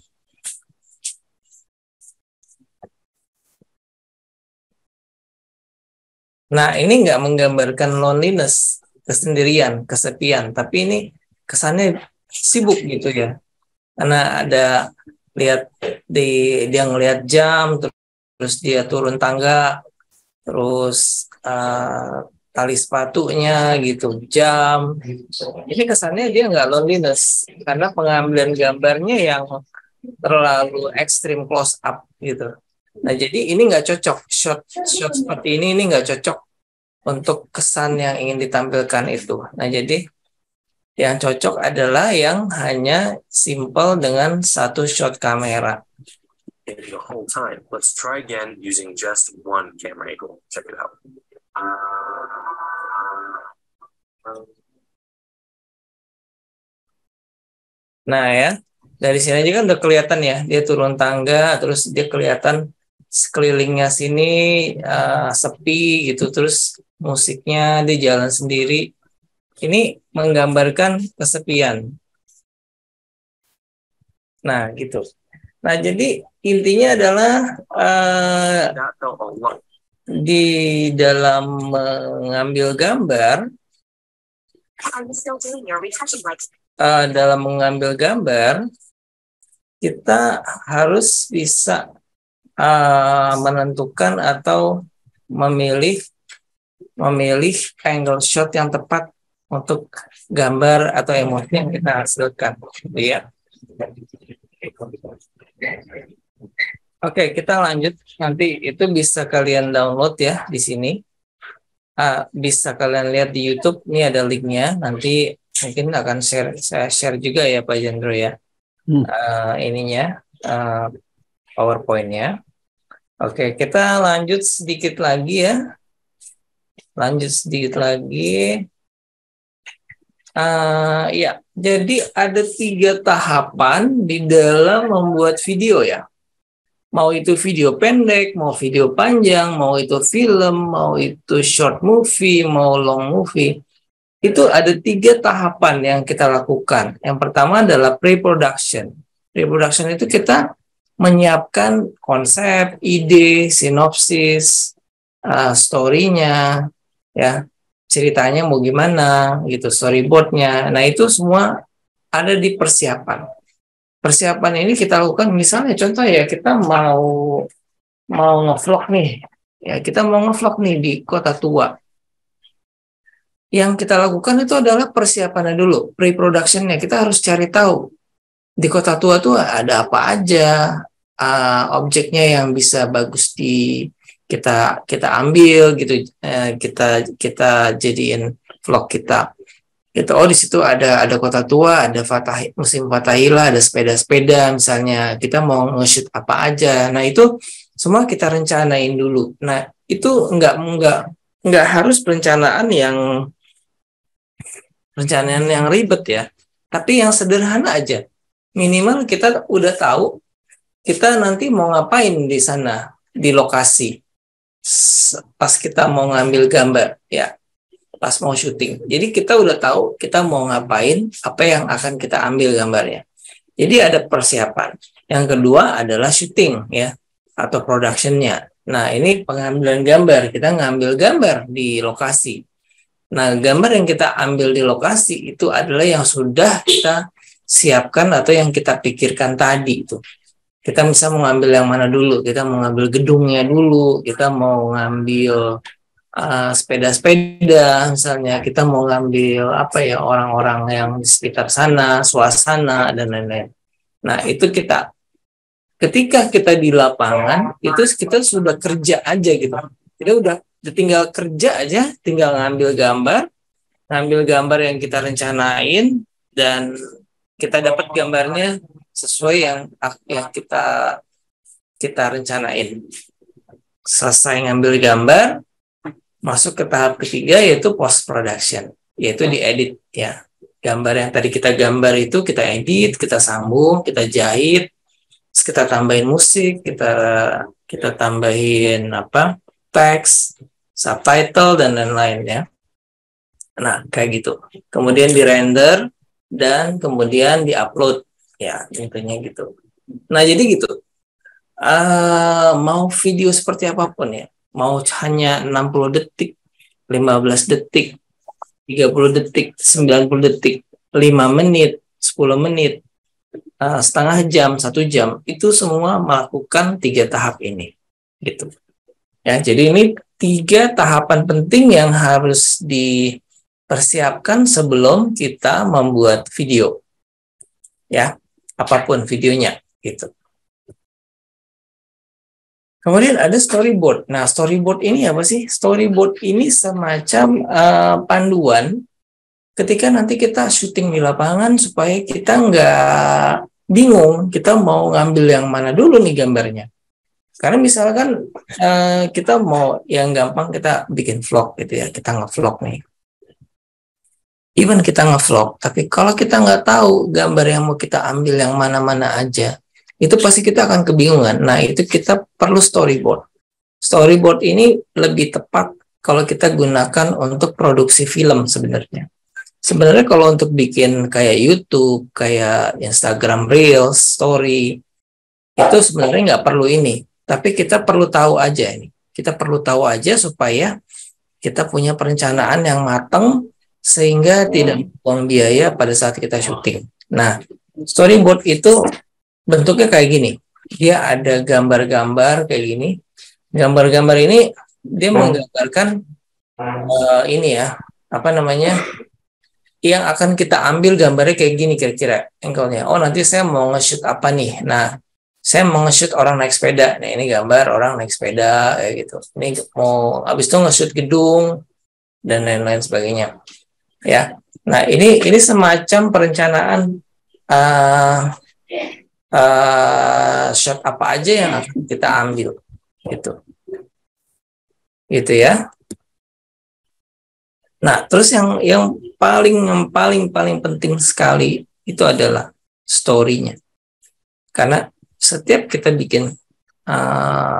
Nah, ini nggak menggambarkan loneliness, kesendirian, kesepian, tapi ini kesannya sibuk gitu ya. Karena ada dia ngelihat jam, terus dia turun tangga, terus tali sepatunya gitu, jam. Ini kesannya dia nggak loneliness, karena pengambilan gambarnya yang terlalu ekstrim close up gitu. Nah, jadi ini nggak cocok, shot seperti ini nggak cocok untuk kesan yang ingin ditampilkan itu. Nah, jadi yang cocok adalah yang hanya simple dengan 1 shot kamera. the whole time. Let's try again using just one camera angle. Check it out. Nah ya, dari sini aja kan udah kelihatan ya, dia turun tangga, terus dia kelihatan sekelilingnya sini sepi gitu, terus musiknya dia jalan sendiri. Ini menggambarkan kesepian. Nah gitu. Nah jadi intinya adalah di dalam mengambil gambar, kita harus bisa menentukan atau memilih angle shot yang tepat untuk gambar atau emosi yang kita hasilkan, gitu ya. Oke, kita lanjut. Nanti itu bisa kalian download ya di sini. Bisa kalian lihat di YouTube. Ini ada linknya. Nanti mungkin akan saya share juga ya Pak Jendro ya. Ininya PowerPoint-nya. Oke, kita lanjut sedikit lagi ya. Ya, jadi ada 3 tahapan di dalam membuat video ya. Mau itu video pendek, mau video panjang, mau itu film, mau itu short movie, mau long movie. Itu ada 3 tahapan yang kita lakukan. Yang pertama adalah pre-production. Pre-production itu kita menyiapkan konsep, ide, sinopsis, story-nya, ya, ceritanya mau gimana, gitu, storyboard-nya. Nah, itu semua ada di persiapan. Persiapan ini kita lakukan misalnya contoh ya, kita mau nge-vlog nih. Ya, kita mau nge-vlog nih di Kota Tua. Yang kita lakukan itu adalah persiapannya dulu, pre-production-nya. Kita harus cari tahu di Kota Tua tuh ada apa aja, objeknya yang bisa bagus kita ambil gitu, kita jadiin vlog kita. Gitu. Oh, di situ ada Kota Tua, ada musim Fathahillah, ada sepeda-sepeda misalnya. Kita mau nge-shoot apa aja. Nah, itu semua kita rencanain dulu. Nah, itu enggak harus perencanaan yang ribet ya. Tapi yang sederhana aja. Minimal kita udah tahu kita nanti mau ngapain di sana, di lokasi. Pas kita mau ngambil gambar ya. Pas mau syuting. Jadi kita udah tahu kita mau ngapain, apa yang akan kita ambil gambarnya. Jadi ada persiapan. Yang kedua adalah syuting ya, atau production-nya. Nah, ini pengambilan gambar. Kita ngambil gambar di lokasi. Nah, gambar yang kita ambil di lokasi itu adalah yang sudah kita siapkan atau yang kita pikirkan tadi itu. Kita bisa mengambil yang mana dulu? Kita mau ngambil gedungnya dulu, kita mau ngambil sepeda-sepeda misalnya, kita mau ngambil apa ya, orang-orang yang di sekitar sana, suasana dan lain-lain. Nah, itu ketika kita di lapangan itu kita sudah kerja aja gitu. Kita udah tinggal kerja aja, tinggal ngambil gambar yang kita rencanain, dan kita dapat gambarnya sesuai yang kita rencanain. Selesai ngambil gambar, masuk ke tahap ketiga yaitu post production, yaitu diedit ya. Gambar yang tadi kita gambar itu kita edit, kita sambung, kita jahit, terus kita tambahin musik, kita tambahin teks, subtitle dan lain-lain ya. Nah, kayak gitu. Kemudian di render dan kemudian di-upload ya, intinya gitu. Nah, jadi gitu. Mau video seperti apapun ya, mau hanya 60 detik, 15 detik, 30 detik, 90 detik, 5 menit, 10 menit, setengah jam, 1 jam, itu semua melakukan 3 tahap ini. Gitu. Ya, jadi ini 3 tahapan penting yang harus dipersiapkan sebelum kita membuat video. Ya, apapun videonya, gitu. Kemudian ada storyboard. Nah, storyboard ini apa sih? Storyboard ini semacam panduan ketika nanti kita syuting di lapangan supaya kita nggak bingung kita mau ngambil yang mana dulu nih gambarnya. Karena misalkan kita mau yang gampang, kita bikin vlog gitu ya, kita nge-vlog nih. Even kita nge-vlog, tapi kalau kita nggak tahu gambar yang mau kita ambil yang mana-mana aja, itu pasti kita akan kebingungan. Nah, itu kita perlu storyboard. Storyboard ini lebih tepat kalau kita gunakan untuk produksi film sebenarnya. Sebenarnya kalau untuk bikin kayak YouTube, kayak Instagram Reels, Story, itu sebenarnya nggak perlu ini. Tapi kita perlu tahu aja ini. Kita perlu tahu aja supaya kita punya perencanaan yang matang sehingga tidak buang biaya pada saat kita syuting. Nah, storyboard itu bentuknya kayak gini. Dia ada gambar-gambar kayak gini. Gambar-gambar ini dia menggambarkan ini ya, apa namanya, yang akan kita ambil gambarnya kayak gini kira-kira angle-nya. Oh, nanti saya mau nge-shoot apa nih? Nah, saya mau nge-shoot orang naik sepeda. Nah, ini gambar orang naik sepeda kayak gitu. Ini mau habis itu nge-shoot gedung dan lain-lain sebagainya. Ya. Nah, ini semacam perencanaan shot apa aja yang akan kita ambil gitu. Gitu ya. Nah, terus yang paling penting sekali itu adalah story-nya. Karena setiap kita bikin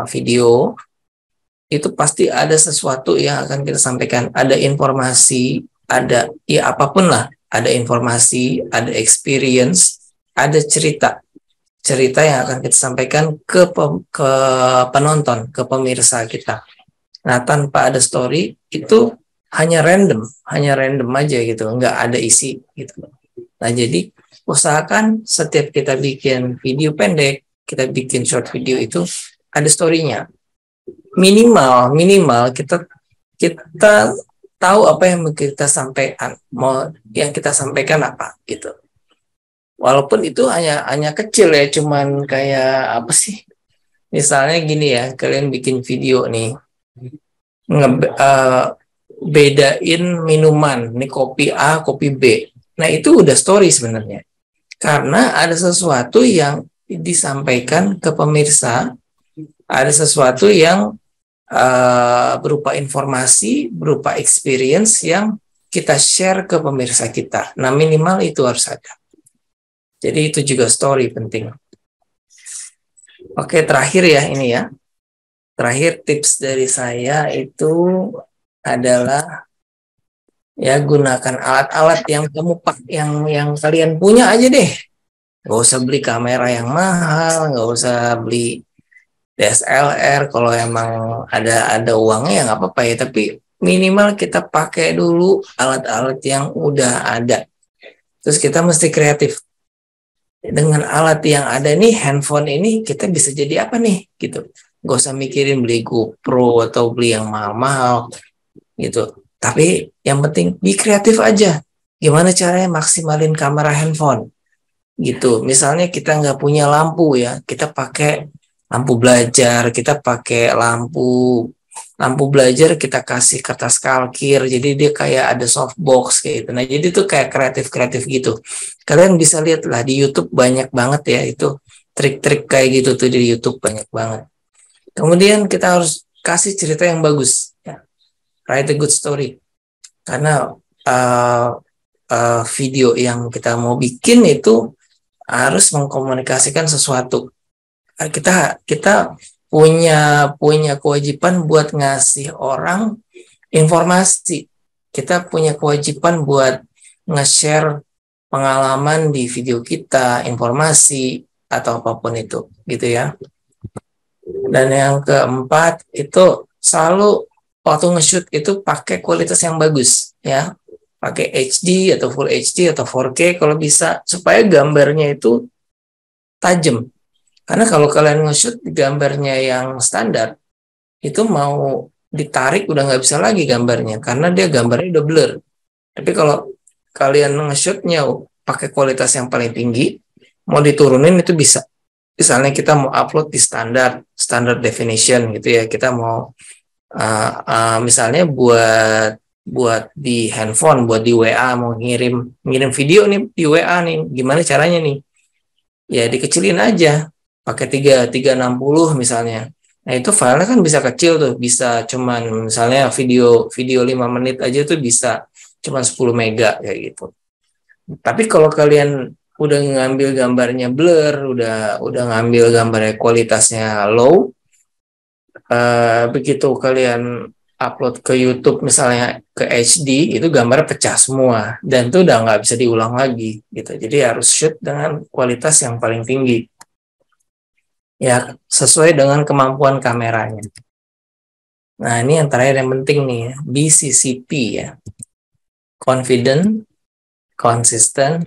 video, itu pasti ada sesuatu yang akan kita sampaikan. Ada informasi, ada ya apapun lah. Ada informasi, ada experience, ada cerita. Cerita yang akan kita sampaikan ke penonton, ke pemirsa kita. Nah, tanpa ada story, itu hanya random aja gitu, nggak ada isi gitu. Nah, jadi usahakan setiap kita bikin video pendek, kita bikin short video itu ada story-nya. Minimal kita tahu apa yang kita sampaikan, yang kita sampaikan apa gitu. Walaupun itu hanya kecil ya, cuman kayak apa sih? Misalnya gini ya, kalian bikin video nih, bedain minuman, nih kopi A, kopi B. Nah, itu udah story sebenarnya. Karena ada sesuatu yang disampaikan ke pemirsa, ada sesuatu yang berupa informasi, berupa experience yang kita share ke pemirsa kita. Nah, minimal itu harus ada. Jadi itu juga story penting. Oke, terakhir ya ini ya. Terakhir tips dari saya itu adalah ya gunakan alat-alat yang kamu yang kalian punya aja deh. Nggak usah beli kamera yang mahal, nggak usah beli DSLR. Kalau emang ada uangnya ya nggak apa-apa ya. Tapi minimal kita pakai dulu alat-alat yang udah ada. Terus kita mesti kreatif. Dengan alat yang ada nih, handphone ini kita bisa jadi apa nih gitu. Nggak usah mikirin beli GoPro atau beli yang mahal-mahal gitu. Tapi yang penting be kreatif aja. Gimana caranya maksimalin kamera handphone gitu. Misalnya kita nggak punya lampu ya, kita pakai lampu belajar, kita pakai lampu belajar, kita kasih kertas kalkir, jadi dia kayak ada softbox kayak gitu. Nah, jadi itu kayak kreatif gitu. Kalian bisa lihat lah di YouTube banyak banget ya itu trik-trik kayak gitu tuh di YouTube banyak banget. Kemudian kita harus kasih cerita yang bagus ya. Write a good story. Karena video yang kita mau bikin itu harus mengkomunikasikan sesuatu. Kita punya kewajiban buat ngasih orang informasi. Kita punya kewajiban buat nge-share pengalaman di video kita, informasi atau apapun itu, gitu ya. Dan yang keempat itu selalu waktu nge-shoot itu pakai kualitas yang bagus ya. Pakai HD atau Full HD atau 4K kalau bisa supaya gambarnya itu tajam. Karena kalau kalian nge-shoot gambarnya yang standar, itu mau ditarik udah nggak bisa lagi gambarnya, karena dia gambarnya udah blur. Tapi kalau kalian nge-shootnya pakai kualitas yang paling tinggi, mau diturunin itu bisa. Misalnya kita mau upload di standar definition gitu ya, kita mau misalnya buat di handphone, buat di WA, mau ngirim video nih di WA nih, gimana caranya nih? ya dikecilin aja, pakai 360 misalnya. Nah itu filenya kan bisa kecil tuh, bisa cuman misalnya video 5 menit aja tuh bisa cuman 10 mega kayak gitu. Tapi kalau kalian udah ngambil gambarnya blur, udah ngambil gambarnya kualitasnya low, begitu kalian upload ke YouTube misalnya ke HD, itu gambar pecah semua dan itu udah nggak bisa diulang lagi gitu. Jadi harus shoot dengan kualitas yang paling tinggi, ya sesuai dengan kemampuan kameranya. Nah ini yang terakhir yang penting nih ya, BCCP ya, confident, consistent,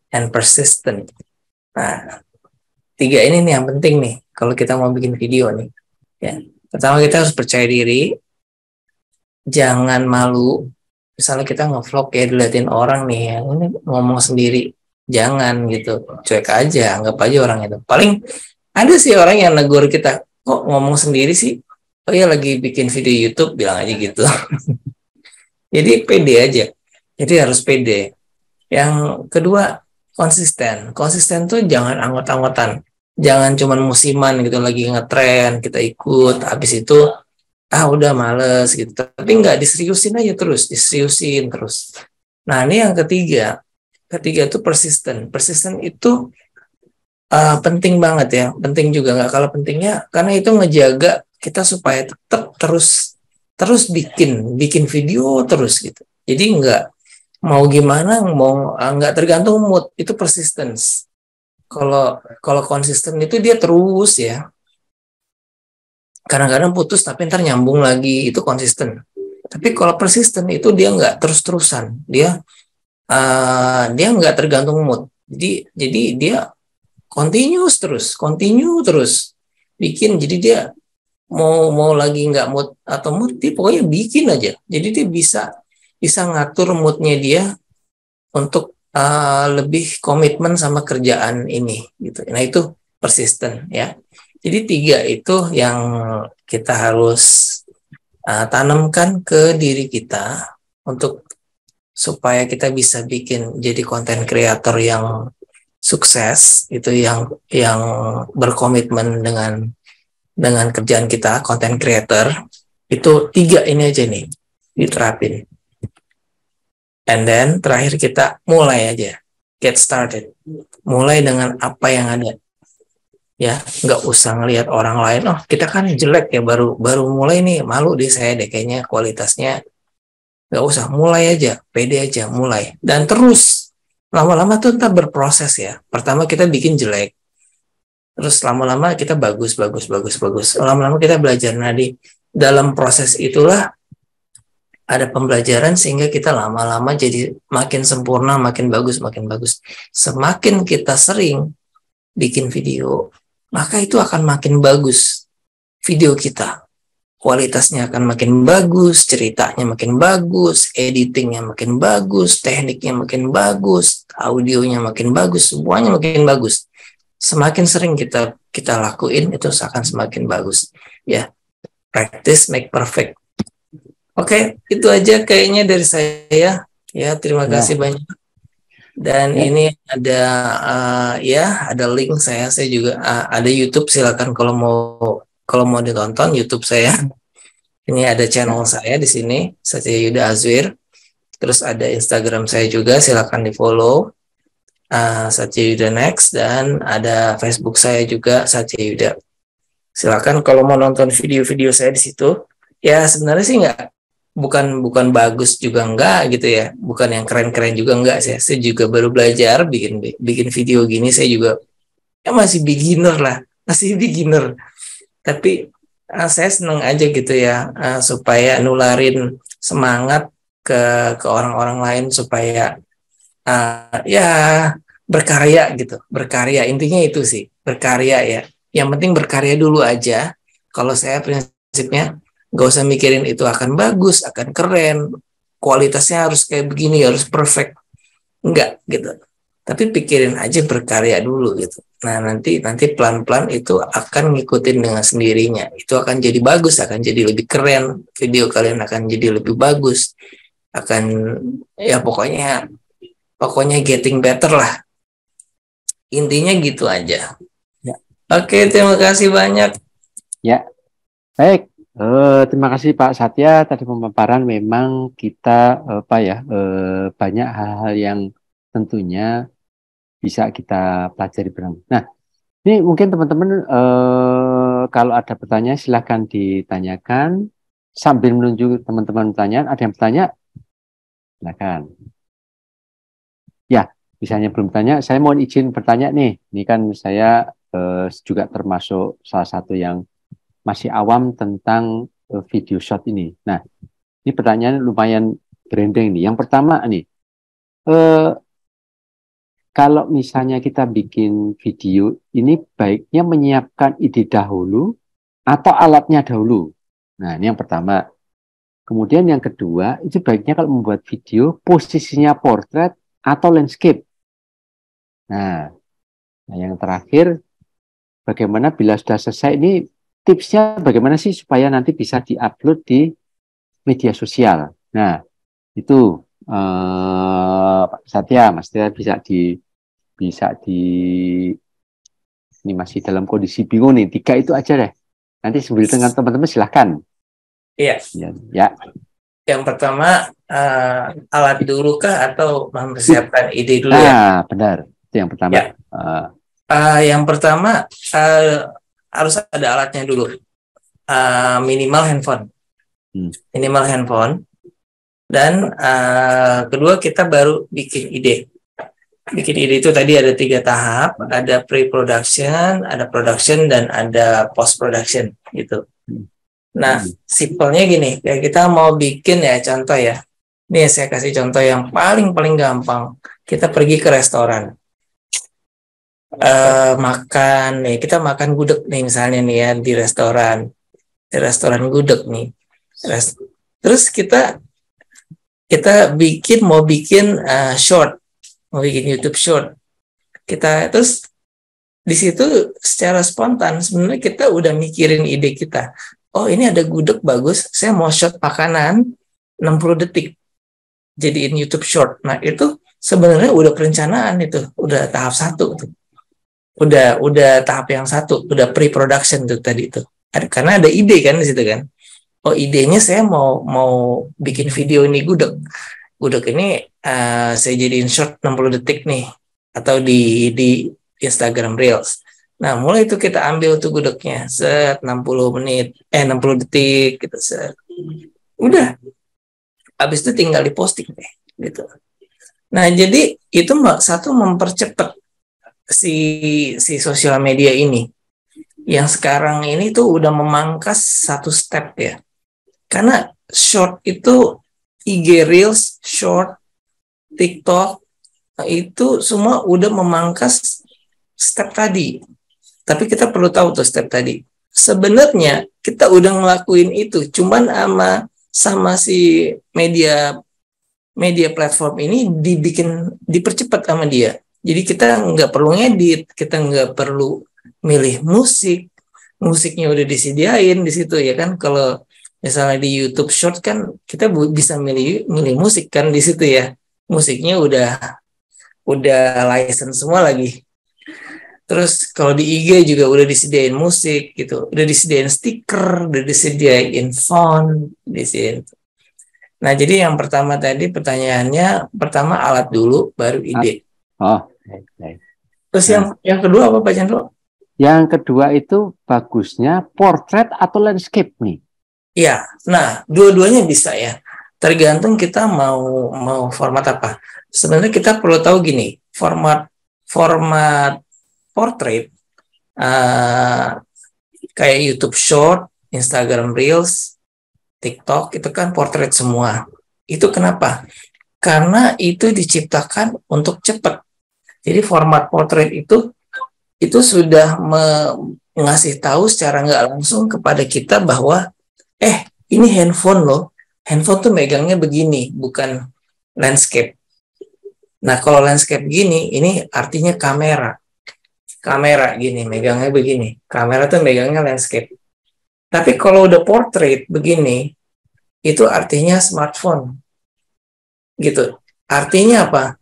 and persistent. Nah 3 ini nih yang penting nih kalau kita mau bikin video nih ya. Pertama kita harus percaya diri, jangan malu. Misalnya kita nge-vlog ya, diliatin orang nih yang ini ngomong sendiri, jangan gitu, cuek aja, anggap aja orang itu. Paling ada sih orang yang negur kita, kok ngomong sendiri sih, oh ya lagi bikin video YouTube, bilang aja gitu. Jadi pede aja, jadi harus pede. Yang kedua, konsisten tuh jangan anggot-anggotan, jangan cuman musiman gitu, lagi ngetren kita ikut, habis itu udah males gitu, tapi nggak diseriusin aja terus, diseriusin terus. Nah ini yang ketiga itu persisten itu penting banget ya, penting juga, nggak kalah pentingnya karena itu ngejaga kita supaya tetap terus bikin video terus gitu. Jadi nggak mau gimana, mau nggak tergantung mood, itu persistence. Kalau konsisten itu dia terus ya, kadang-kadang putus tapi ntar nyambung lagi, itu konsisten. Tapi kalau persisten itu dia nggak terus-terusan, dia nggak tergantung mood. Jadi dia continue terus bikin. Jadi dia mau lagi nggak mood atau mood, dia pokoknya bikin aja. Jadi dia bisa ngatur moodnya dia untuk lebih komitmen sama kerjaan ini gitu. Nah itu persisten ya. Jadi 3 itu yang kita harus tanamkan ke diri kita untuk supaya kita bisa bikin jadi konten kreator yang sukses, itu yang berkomitmen dengan kerjaan kita, konten kreator. Itu 3 ini aja nih diterapin. And then terakhir kita mulai aja, get started. Mulai dengan apa yang ada. Ya, nggak usah ngelihat orang lain, oh kita kan jelek ya, baru mulai nih, malu deh saya deh kayaknya kualitasnya. Nggak usah, mulai aja, pede aja, mulai. Dan terus, lama-lama tuh ntar berproses ya. Pertama kita bikin jelek, terus lama-lama kita bagus. Lama-lama kita belajar. Nah di dalam proses itulah ada pembelajaran sehingga kita lama-lama jadi makin sempurna, makin bagus. Semakin kita sering bikin video, maka itu akan makin bagus video kita. Kualitasnya akan makin bagus, ceritanya makin bagus, editingnya makin bagus, tekniknya makin bagus, audionya makin bagus, semuanya makin bagus. Semakin sering kita lakuin, itu akan semakin bagus. Ya, practice make perfect. Oke, itu aja kayaknya dari saya. Ya, terima kasih banyak. Dan ini ada ada link saya juga ada YouTube, silakan kalau mau ditonton YouTube saya. Ini ada channel saya di sini, Satya Yuda Azwir. Terus ada Instagram saya juga, silakan di-follow Satya Yuda Next, dan ada Facebook saya juga Satya Yuda. Silakan kalau mau nonton video-video saya di situ. Ya sebenarnya sih bukan bagus juga enggak gitu ya, bukan yang keren-keren juga enggak sih. Saya juga baru belajar bikin video gini, saya juga masih beginner. Tapi saya seneng aja gitu ya, supaya nularin semangat ke orang-orang lain supaya berkarya gitu, berkarya, intinya itu sih, berkarya ya. Yang penting berkarya dulu aja. Kalau saya prinsipnya gak usah mikirin itu akan bagus, akan keren, kualitasnya harus kayak begini, harus perfect. Enggak gitu. Tapi pikirin aja berkarya dulu gitu. Nah nanti pelan-pelan itu akan ngikutin dengan sendirinya. Itu akan jadi bagus, akan jadi lebih keren. Video kalian akan jadi lebih bagus. Akan ya pokoknya getting better lah. Intinya gitu aja. Ya. Oke, terima kasih banyak. Ya, baik. Terima kasih Pak Satya. Tadi pemaparan memang kita banyak hal-hal yang tentunya bisa kita pelajari bersama. Nah, ini mungkin teman-teman kalau ada pertanyaan silahkan ditanyakan sambil menunjuk teman-teman pertanyaan. Ada yang bertanya? Silahkan. Ya, misalnya belum tanya, saya mohon izin bertanya nih. Ini kan saya juga termasuk salah satu yang masih awam tentang video shot ini. Nah, ini pertanyaan lumayan branding nih. Yang pertama nih, kalau misalnya kita bikin video, ini baiknya menyiapkan ide dahulu atau alatnya dahulu. Nah, ini yang pertama. Kemudian yang kedua, itu baiknya kalau membuat video, posisinya portrait atau landscape. Nah, yang terakhir, bagaimana bila sudah selesai ini, tipsnya bagaimana sih supaya nanti bisa diupload di media sosial. Nah, itu Pak Satya, Mas Satya bisa di ini masih dalam kondisi bingung nih. 3 itu aja deh. Nanti sambil dengan teman-teman silahkan. Iya. Ya. Yang pertama alat dulu kah atau mempersiapkan ide dulu ya? Nah, benar. Itu yang pertama. Ya. Yang pertama harus ada alatnya dulu. Minimal handphone. Minimal handphone. Dan kedua kita baru bikin ide. Bikin ide itu tadi ada 3 tahap. Ada pre-production, ada production, dan ada post-production gitu. Nah, simpelnya gini, kayak kita mau bikin ya contoh ya. Nih saya kasih contoh yang paling gampang. Kita pergi ke restoran. Makan nih, kita makan gudeg nih misalnya nih ya di restoran gudeg nih. Terus kita mau bikin short, mau bikin YouTube short. Kita terus di situ secara spontan sebenarnya kita udah mikirin ide kita. Oh, ini ada gudeg bagus, saya mau shot makanan 60 detik. Jadiin YouTube short. Nah, itu sebenarnya udah perencanaan itu, udah tahap 1 tuh. Udah tahap yang 1, udah pre-production tuh tadi itu. Karena ada ide kan di situ kan. Oh, idenya saya mau bikin video ini gudeg. Gudeg ini saya jadiin short 60 detik nih atau di Instagram Reels. Nah, mulai itu kita ambil tuh gudegnya, 60 detik gitu, udah. Habis itu tinggal diposting deh, gitu. Nah, jadi itu satu mempercepat si sosial media ini. Yang sekarang ini tuh udah memangkas 1 step ya. Karena short itu IG Reels, short, TikTok, itu semua udah memangkas step tadi. Tapi kita perlu tahu tuh step tadi. Sebenarnya kita udah ngelakuin itu, cuman sama si media platform ini dipercepat sama dia. Jadi kita nggak perlu ngedit, kita nggak perlu milih musiknya udah disediain di situ ya kan. Kalau misalnya di YouTube Short kan kita bisa milih musik kan di situ ya. Musiknya udah license semua lagi. Terus kalau di IG juga udah disediain musik gitu, udah disediain stiker, udah disediain font, disediain. Nah, jadi yang pertama tadi pertanyaannya, pertama alat dulu, baru ide. Oh, baik. Terus yang kedua apa Pak Chandro? Yang kedua itu bagusnya portrait atau landscape nih? Iya, nah dua-duanya bisa ya. Tergantung kita mau format apa. Sebenarnya kita perlu tahu gini, format portrait kayak YouTube Short, Instagram Reels, TikTok itu kan portrait semua. Itu kenapa? Karena itu diciptakan untuk cepat. Jadi format portrait itu sudah ngasih tahu secara nggak langsung kepada kita bahwa ini handphone loh. Handphone tuh megangnya begini, bukan landscape. Nah, kalau landscape gini, ini artinya kamera gini, megangnya begini. Kamera tuh megangnya landscape. Tapi kalau udah portrait begini, itu artinya smartphone. Gitu. Artinya apa?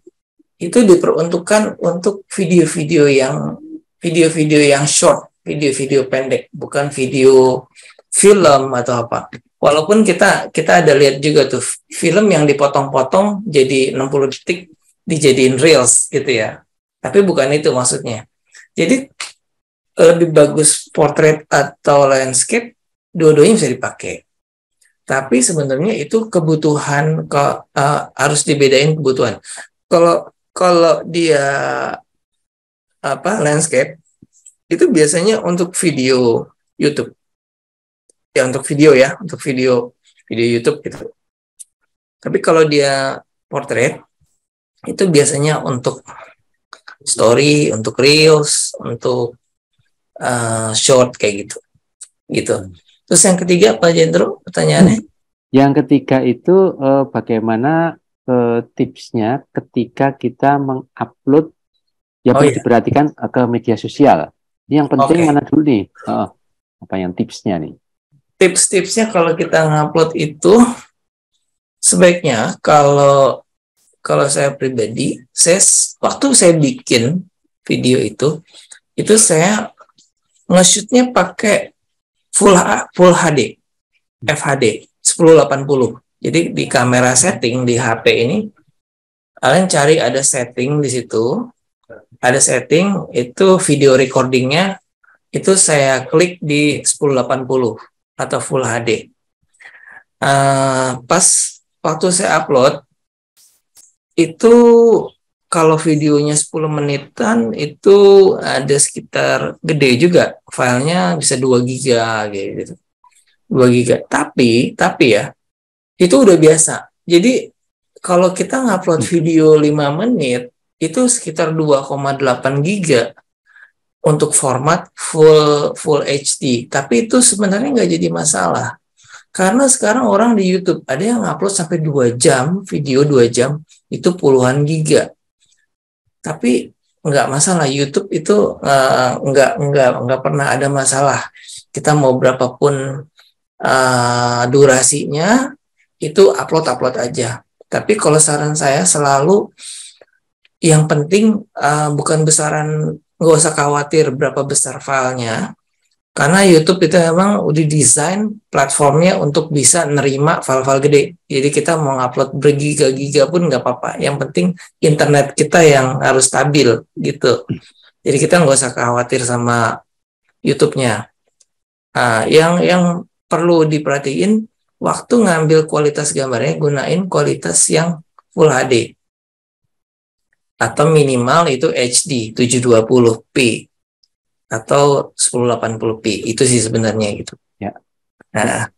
itu diperuntukkan untuk video-video yang short, video-video pendek, bukan video film atau apa. Walaupun kita ada lihat juga tuh film yang dipotong-potong jadi 60 detik dijadiin reels gitu ya. Tapi bukan itu maksudnya. Jadi lebih bagus portrait atau landscape, dua-duanya bisa dipakai. Tapi sebenarnya itu kebutuhan harus dibedain kebutuhan. Kalau dia landscape itu biasanya untuk video YouTube. Ya untuk video YouTube gitu. Tapi kalau dia portrait itu biasanya untuk story, untuk reels, untuk short kayak gitu. Terus yang ketiga Pak Jendro pertanyaannya? Yang ketiga itu bagaimana tipsnya ketika kita mengupload perlu diperhatikan ke media sosial. Ini yang penting mana dulu nih? Apa yang tipsnya nih? Tips-tipsnya kalau kita ngupload itu sebaiknya kalau saya pribadi, waktu saya bikin video itu saya nge-shootnya pakai full HD, FHD 1080. Jadi di kamera setting di HP ini, kalian cari ada setting di situ, ada setting itu video recordingnya itu saya klik di 1080 atau full HD. Pas waktu saya upload itu kalau videonya 10 menitan itu ada sekitar gede juga, filenya bisa 2 giga gitu. 2 giga. Tapi ya, itu udah biasa. Jadi kalau kita ngupload video 5 menit itu sekitar 2,8 giga untuk format full HD. Tapi itu sebenarnya nggak jadi masalah. Karena sekarang orang di YouTube ada yang upload sampai 2 jam, video 2 jam itu puluhan giga. Tapi nggak masalah, YouTube itu nggak pernah ada masalah. Kita mau berapapun durasinya itu upload aja. Tapi kalau saran saya selalu yang penting bukan besaran, nggak usah khawatir berapa besar filenya. Karena YouTube itu memang udah desain platformnya untuk bisa nerima file-file gede. Jadi kita mau upload bergiga-giga pun nggak apa-apa. Yang penting internet kita yang harus stabil gitu. Jadi kita nggak usah khawatir sama YouTube-nya. Yang perlu diperhatiin waktu ngambil kualitas gambarnya, gunain kualitas yang Full HD. Atau minimal itu HD 720p. Atau 1080p, itu sih sebenarnya gitu. Ya. Nah.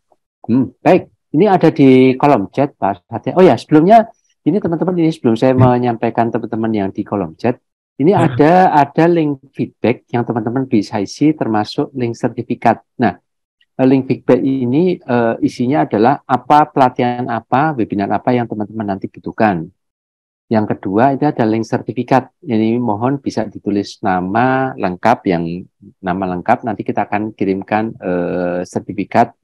Baik, ini ada di kolom chat Pak Satya. Oh ya, sebelumnya ini teman-teman, ini sebelum saya menyampaikan teman-teman yang di kolom chat, ini ada link feedback yang teman-teman bisa isi, termasuk link sertifikat. Nah, link feedback ini isinya adalah apa pelatihan apa, webinar apa yang teman-teman nanti butuhkan. Yang kedua itu ada link sertifikat. Ini mohon bisa ditulis nama lengkap, nanti kita akan kirimkan sertifikat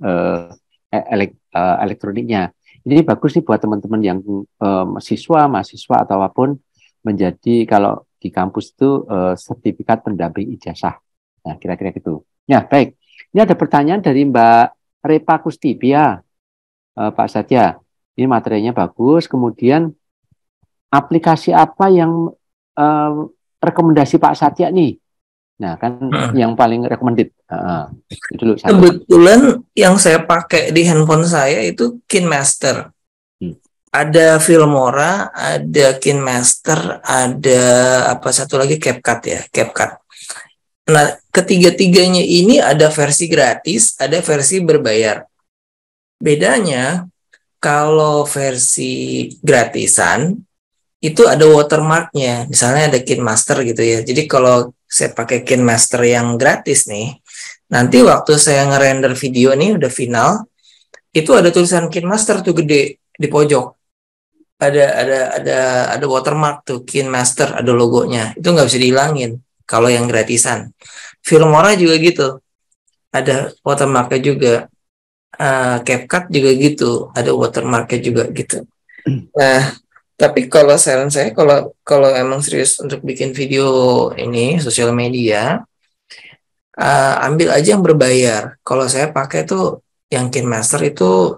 elektroniknya. Ini bagus nih buat teman-teman yang mahasiswa atau apapun, menjadi kalau di kampus itu sertifikat pendamping ijazah. Nah, kira-kira gitu. Ya, baik. Ini ada pertanyaan dari Mbak Repa Kustibia, Pak Satya. Ini materinya bagus. Kemudian aplikasi apa yang rekomendasi Pak Satya nih? Nah, kan yang paling recommended. Dulu kebetulan yang saya pakai di handphone saya itu KineMaster. Ada Filmora, ada KineMaster, ada apa satu lagi CapCut ya, CapCut. Nah, ketiga-tiganya ini ada versi gratis, ada versi berbayar. Bedanya kalau versi gratisan itu ada watermarknya, misalnya ada KineMaster gitu ya. Jadi kalau saya pakai KineMaster yang gratis nih, nanti waktu saya ngerender video nih udah final, itu ada tulisan KineMaster tuh gede di pojok. Ada watermark tuh KineMaster, ada logonya. Itu nggak bisa dihilangin kalau yang gratisan. Filmora juga gitu, ada watermarknya juga. CapCut juga gitu, ada watermarknya juga gitu. Nah, Tapi kalau saran saya, kalau emang serius untuk bikin video ini sosial media, ambil aja yang berbayar. Kalau saya pakai tuh yang KineMaster itu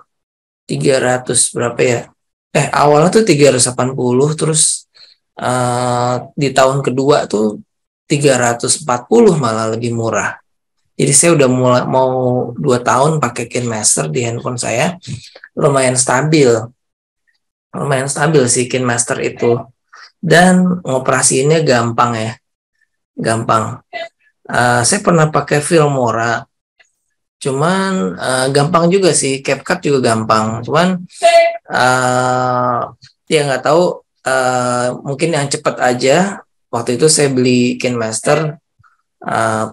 300 berapa ya? Awalnya tuh 380, terus di tahun kedua tuh 340 malah lebih murah. Jadi saya udah mulai mau 2 tahun pakai KineMaster di handphone saya, lumayan stabil. Lumayan stabil sih KineMaster itu. Dan ngoperasiinnya gampang ya. Gampang. Saya pernah pakai Filmora. Cuman gampang juga sih, CapCut juga gampang. Cuman ya nggak tahu, mungkin yang cepat aja. Waktu itu saya beli KineMaster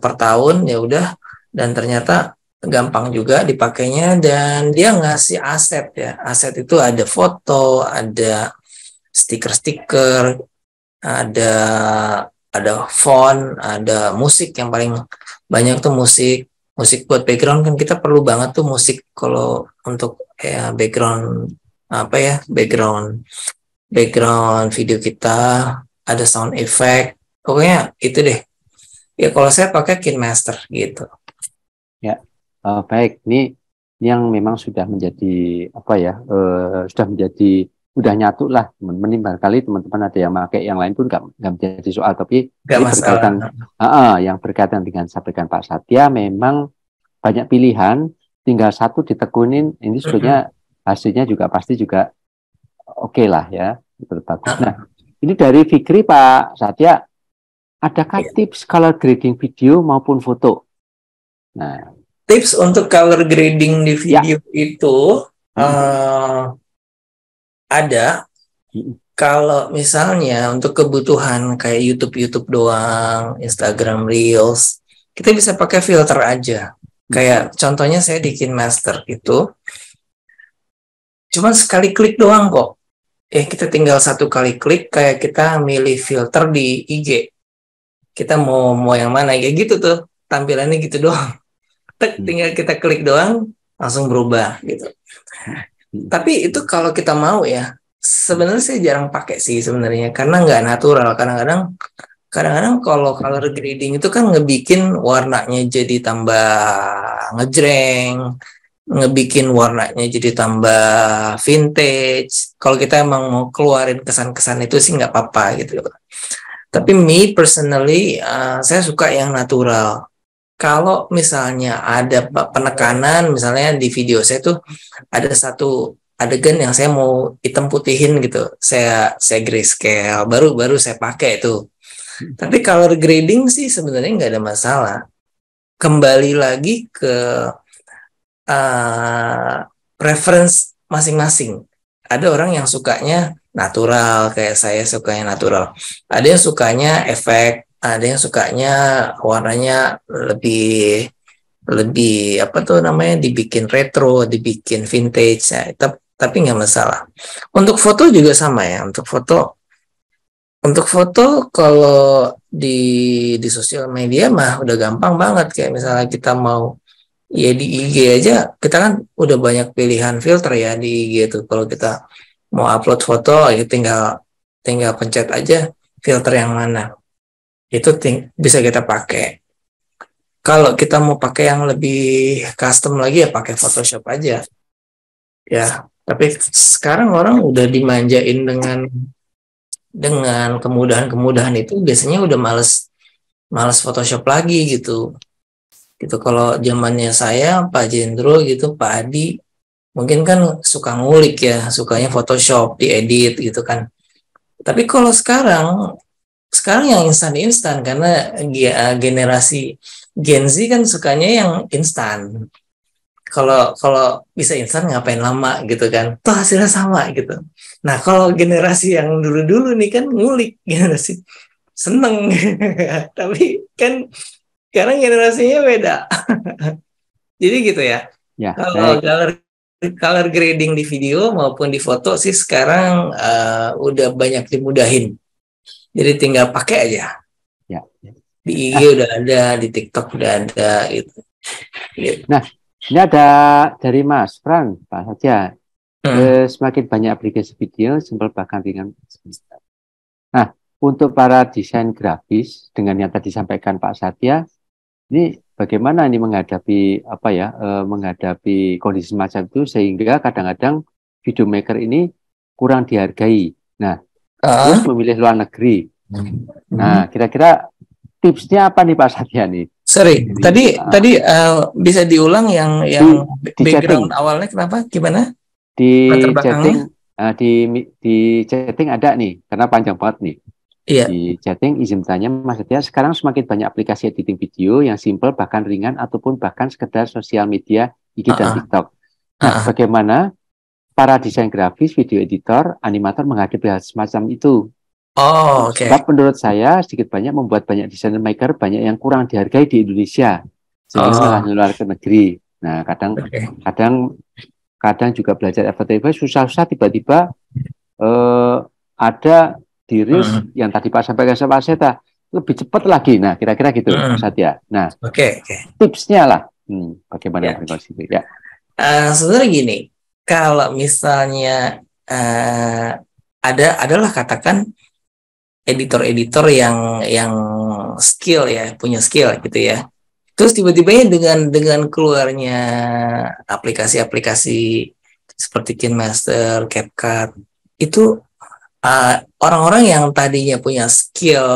per tahun, ya udah, dan ternyata gampang juga dipakainya, dan dia ngasih aset ya. Aset itu ada foto, ada stiker-stiker, ada font, ada musik. Yang paling banyak tuh musik buat background, kan kita perlu banget tuh musik kalau untuk ya background, apa ya, background video kita, ada sound effect, pokoknya itu deh ya. Kalau saya pakai KineMaster gitu. Ya, baik. Ini yang memang sudah menjadi apa ya? Sudah menjadi udah nyatu lah, teman-teman. Barangkali teman-teman ada yang pakai yang lain pun nggak menjadi soal, tapi Gak ini masalah. yang berkaitan dengan sampaikan Pak Satya, memang banyak pilihan, tinggal satu ditekunin, ini sebetulnya hasilnya juga pasti juga oke lah ya, bagus. Nah, ini dari Fikri, Pak Satya, adakah tips color grading video maupun foto? Nah, tips untuk color grading di video itu ada. Kalau misalnya untuk kebutuhan kayak YouTube doang, Instagram Reels, kita bisa pakai filter aja. Kayak contohnya saya di KineMaster itu, cuman sekali klik doang kok. Kita tinggal satu kali klik, kayak kita milih filter di IG. Kita mau yang mana, kayak gitu tuh, tampilannya gitu doang. Tinggal kita klik doang, langsung berubah gitu. Tapi itu kalau kita mau ya. Sebenarnya saya jarang pakai sih sebenarnya, karena nggak natural. Kadang-kadang kalau color grading itu kan ngebikin warnanya jadi tambah ngejreng, ngebikin warnanya jadi tambah vintage. Kalau kita emang mau keluarin kesan-kesan itu sih nggak apa-apa gitu. Tapi me personally, saya suka yang natural. Kalau misalnya ada penekanan, misalnya di video saya tuh ada satu adegan yang saya mau hitam putihin gitu, saya grayscale, baru saya pakai itu. Tapi color grading sih sebenarnya nggak ada masalah. Kembali lagi ke preference masing-masing. Ada orang yang sukanya natural, kayak saya sukanya natural. Ada yang sukanya efek, ada yang sukanya warnanya lebih apa tuh namanya, dibikin retro, dibikin vintage. Nah, tapi nggak masalah. Untuk foto juga sama ya. Untuk foto kalau di sosial media mah udah gampang banget. Kayak misalnya kita mau ya di IG aja, kita kan udah banyak pilihan filter ya di IG itu. Kalau kita mau upload foto, ya tinggal pencet aja filter yang mana. Itu bisa kita pakai. Kalau kita mau pakai yang lebih custom lagi ya pakai Photoshop aja. Ya, tapi sekarang orang udah dimanjain dengan kemudahan-kemudahan itu, biasanya udah males Photoshop lagi gitu. Gitu. Kalau zamannya saya, Pak Jendro gitu, Pak Adi, mungkin kan suka ngulik ya, sukanya Photoshop, diedit gitu kan. Tapi kalau sekarang yang instan-instan, karena generasi Gen Z kan sukanya yang instan. Kalau bisa instan ngapain lama gitu kan, toh hasilnya sama gitu. Nah kalau generasi yang dulu-dulu nih kan ngulik, generasi seneng. Tapi kan sekarang generasinya beda. Jadi gitu ya. Kalau color grading di video maupun di foto sih sekarang udah banyak dimudahin. Jadi tinggal pakai aja. Di IG udah ada, di TikTok udah ada gitu. Nah, ini ada dari Mas Fran, Pak Satya. Semakin banyak aplikasi video, simpel bahkan ringan. Nah, untuk para desain grafis dengan yang tadi disampaikan Pak Satya, ini bagaimana ini menghadapi menghadapi kondisi semacam itu sehingga kadang-kadang video maker ini kurang dihargai. Nah, terus memilih luar negeri. Nah, kira-kira tipsnya apa nih Pak Satya nih? Sorry, tadi bisa diulang yang di background chatting. awalnya kenapa? Gimana? Di chatting, di chatting ada nih, karena panjang banget nih. Iya. Di chatting izin tanya Mas Satya, sekarang semakin banyak aplikasi editing video yang simple bahkan ringan ataupun bahkan sekedar sosial media IG dan TikTok. Nah, bagaimana para desain grafis, video editor, animator menghadapi hal semacam itu? Sebab menurut saya sedikit banyak membuat banyak desainer maker banyak yang kurang dihargai di Indonesia sehingga meluar ke negeri. Nah, kadang juga belajar After Effects susah-susah tiba-tiba ada di Reels yang tadi Pak sampaikan sama Pak Seta lebih cepat lagi. Nah, kira-kira gitu Pak Satya. Nah, tipsnya lah bagaimana berkonsep ya. Sebenarnya gini, kalau misalnya adalah katakan editor-editor yang skill ya, punya skill gitu ya. Terus tiba-tiba dengan keluarnya aplikasi-aplikasi seperti KineMaster, CapCut, itu orang-orang yang tadinya punya skill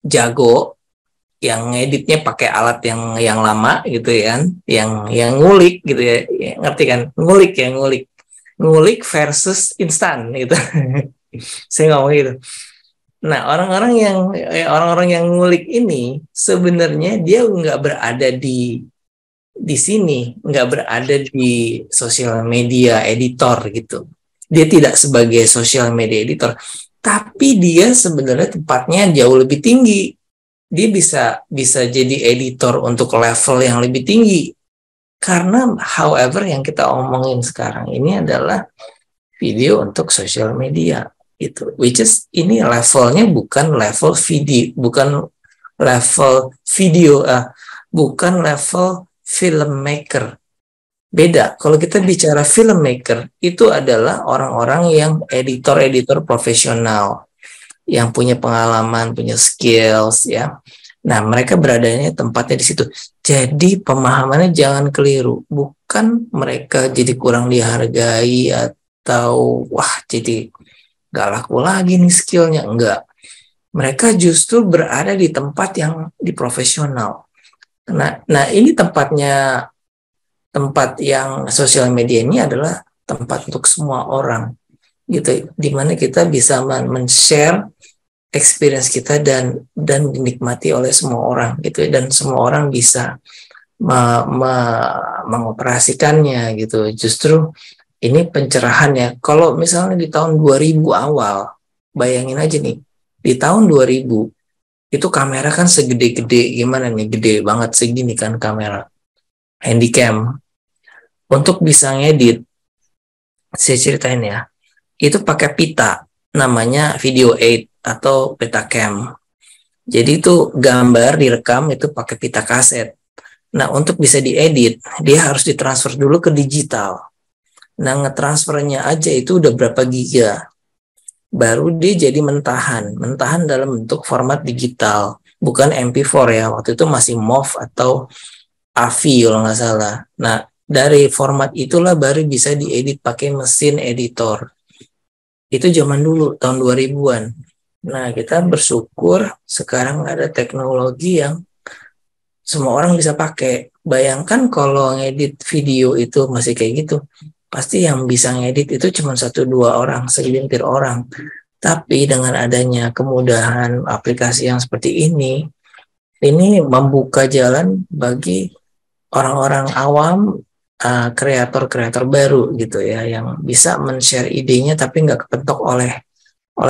jago, yang ngeditnya pakai alat yang lama gitu ya, yang ngulik gitu ya, ngerti kan? Ngulik versus instan gitu. Saya ngomong gitu. Nah, orang-orang yang ngulik ini sebenarnya dia nggak berada di sini, nggak berada di sosial media editor gitu. Dia tidak sebagai sosial media editor, tapi dia sebenarnya tempatnya jauh lebih tinggi. Dia bisa jadi editor untuk level yang lebih tinggi. Karena however yang kita omongin sekarang ini adalah video untuk sosial media. Itu, which is ini levelnya bukan level video, bukan level filmmaker. Beda. Kalau kita bicara filmmaker, itu adalah orang-orang yang editor-editor profesional, yang punya pengalaman, punya skills, ya. Nah, mereka beradanya tempatnya di situ. Jadi pemahamannya jangan keliru. Bukan mereka jadi kurang dihargai atau wah jadi gak laku lagi nih skillnya, enggak. Mereka justru berada di tempat yang di profesional. Nah ini tempat yang sosial media ini adalah tempat untuk semua orang, gitu. Dimana kita bisa men-share experience kita dan dinikmati oleh semua orang, gitu. Dan semua orang bisa mengoperasikannya, gitu. Justru ini pencerahannya. Kalau misalnya di tahun 2000 awal, bayangin aja nih, di tahun 2000, itu kamera kan segede-gede, gimana nih, gede banget segini kan kamera. Handycam. Untuk bisa ngedit, saya ceritain ya, itu pakai pita, namanya Video 8 atau Betacam. Jadi itu gambar direkam itu pakai pita kaset. Nah, untuk bisa diedit, dia harus ditransfer dulu ke digital. Nah, ngetransfernya aja itu udah berapa giga. Baru dia jadi mentahan dalam bentuk format digital, bukan MP4 ya. Waktu itu masih MOV atau AVI kalau nggak salah. Nah, dari format itulah baru bisa diedit pakai mesin editor. Itu zaman dulu, tahun 2000-an. Nah, kita bersyukur sekarang ada teknologi yang semua orang bisa pakai. Bayangkan kalau ngedit video itu masih kayak gitu, pasti yang bisa ngedit itu cuma 1-2 orang, segelintir orang. Tapi dengan adanya kemudahan aplikasi yang seperti ini membuka jalan bagi orang-orang awam, kreator-kreator baru gitu ya, yang bisa men-share idenya tapi nggak kepentok oleh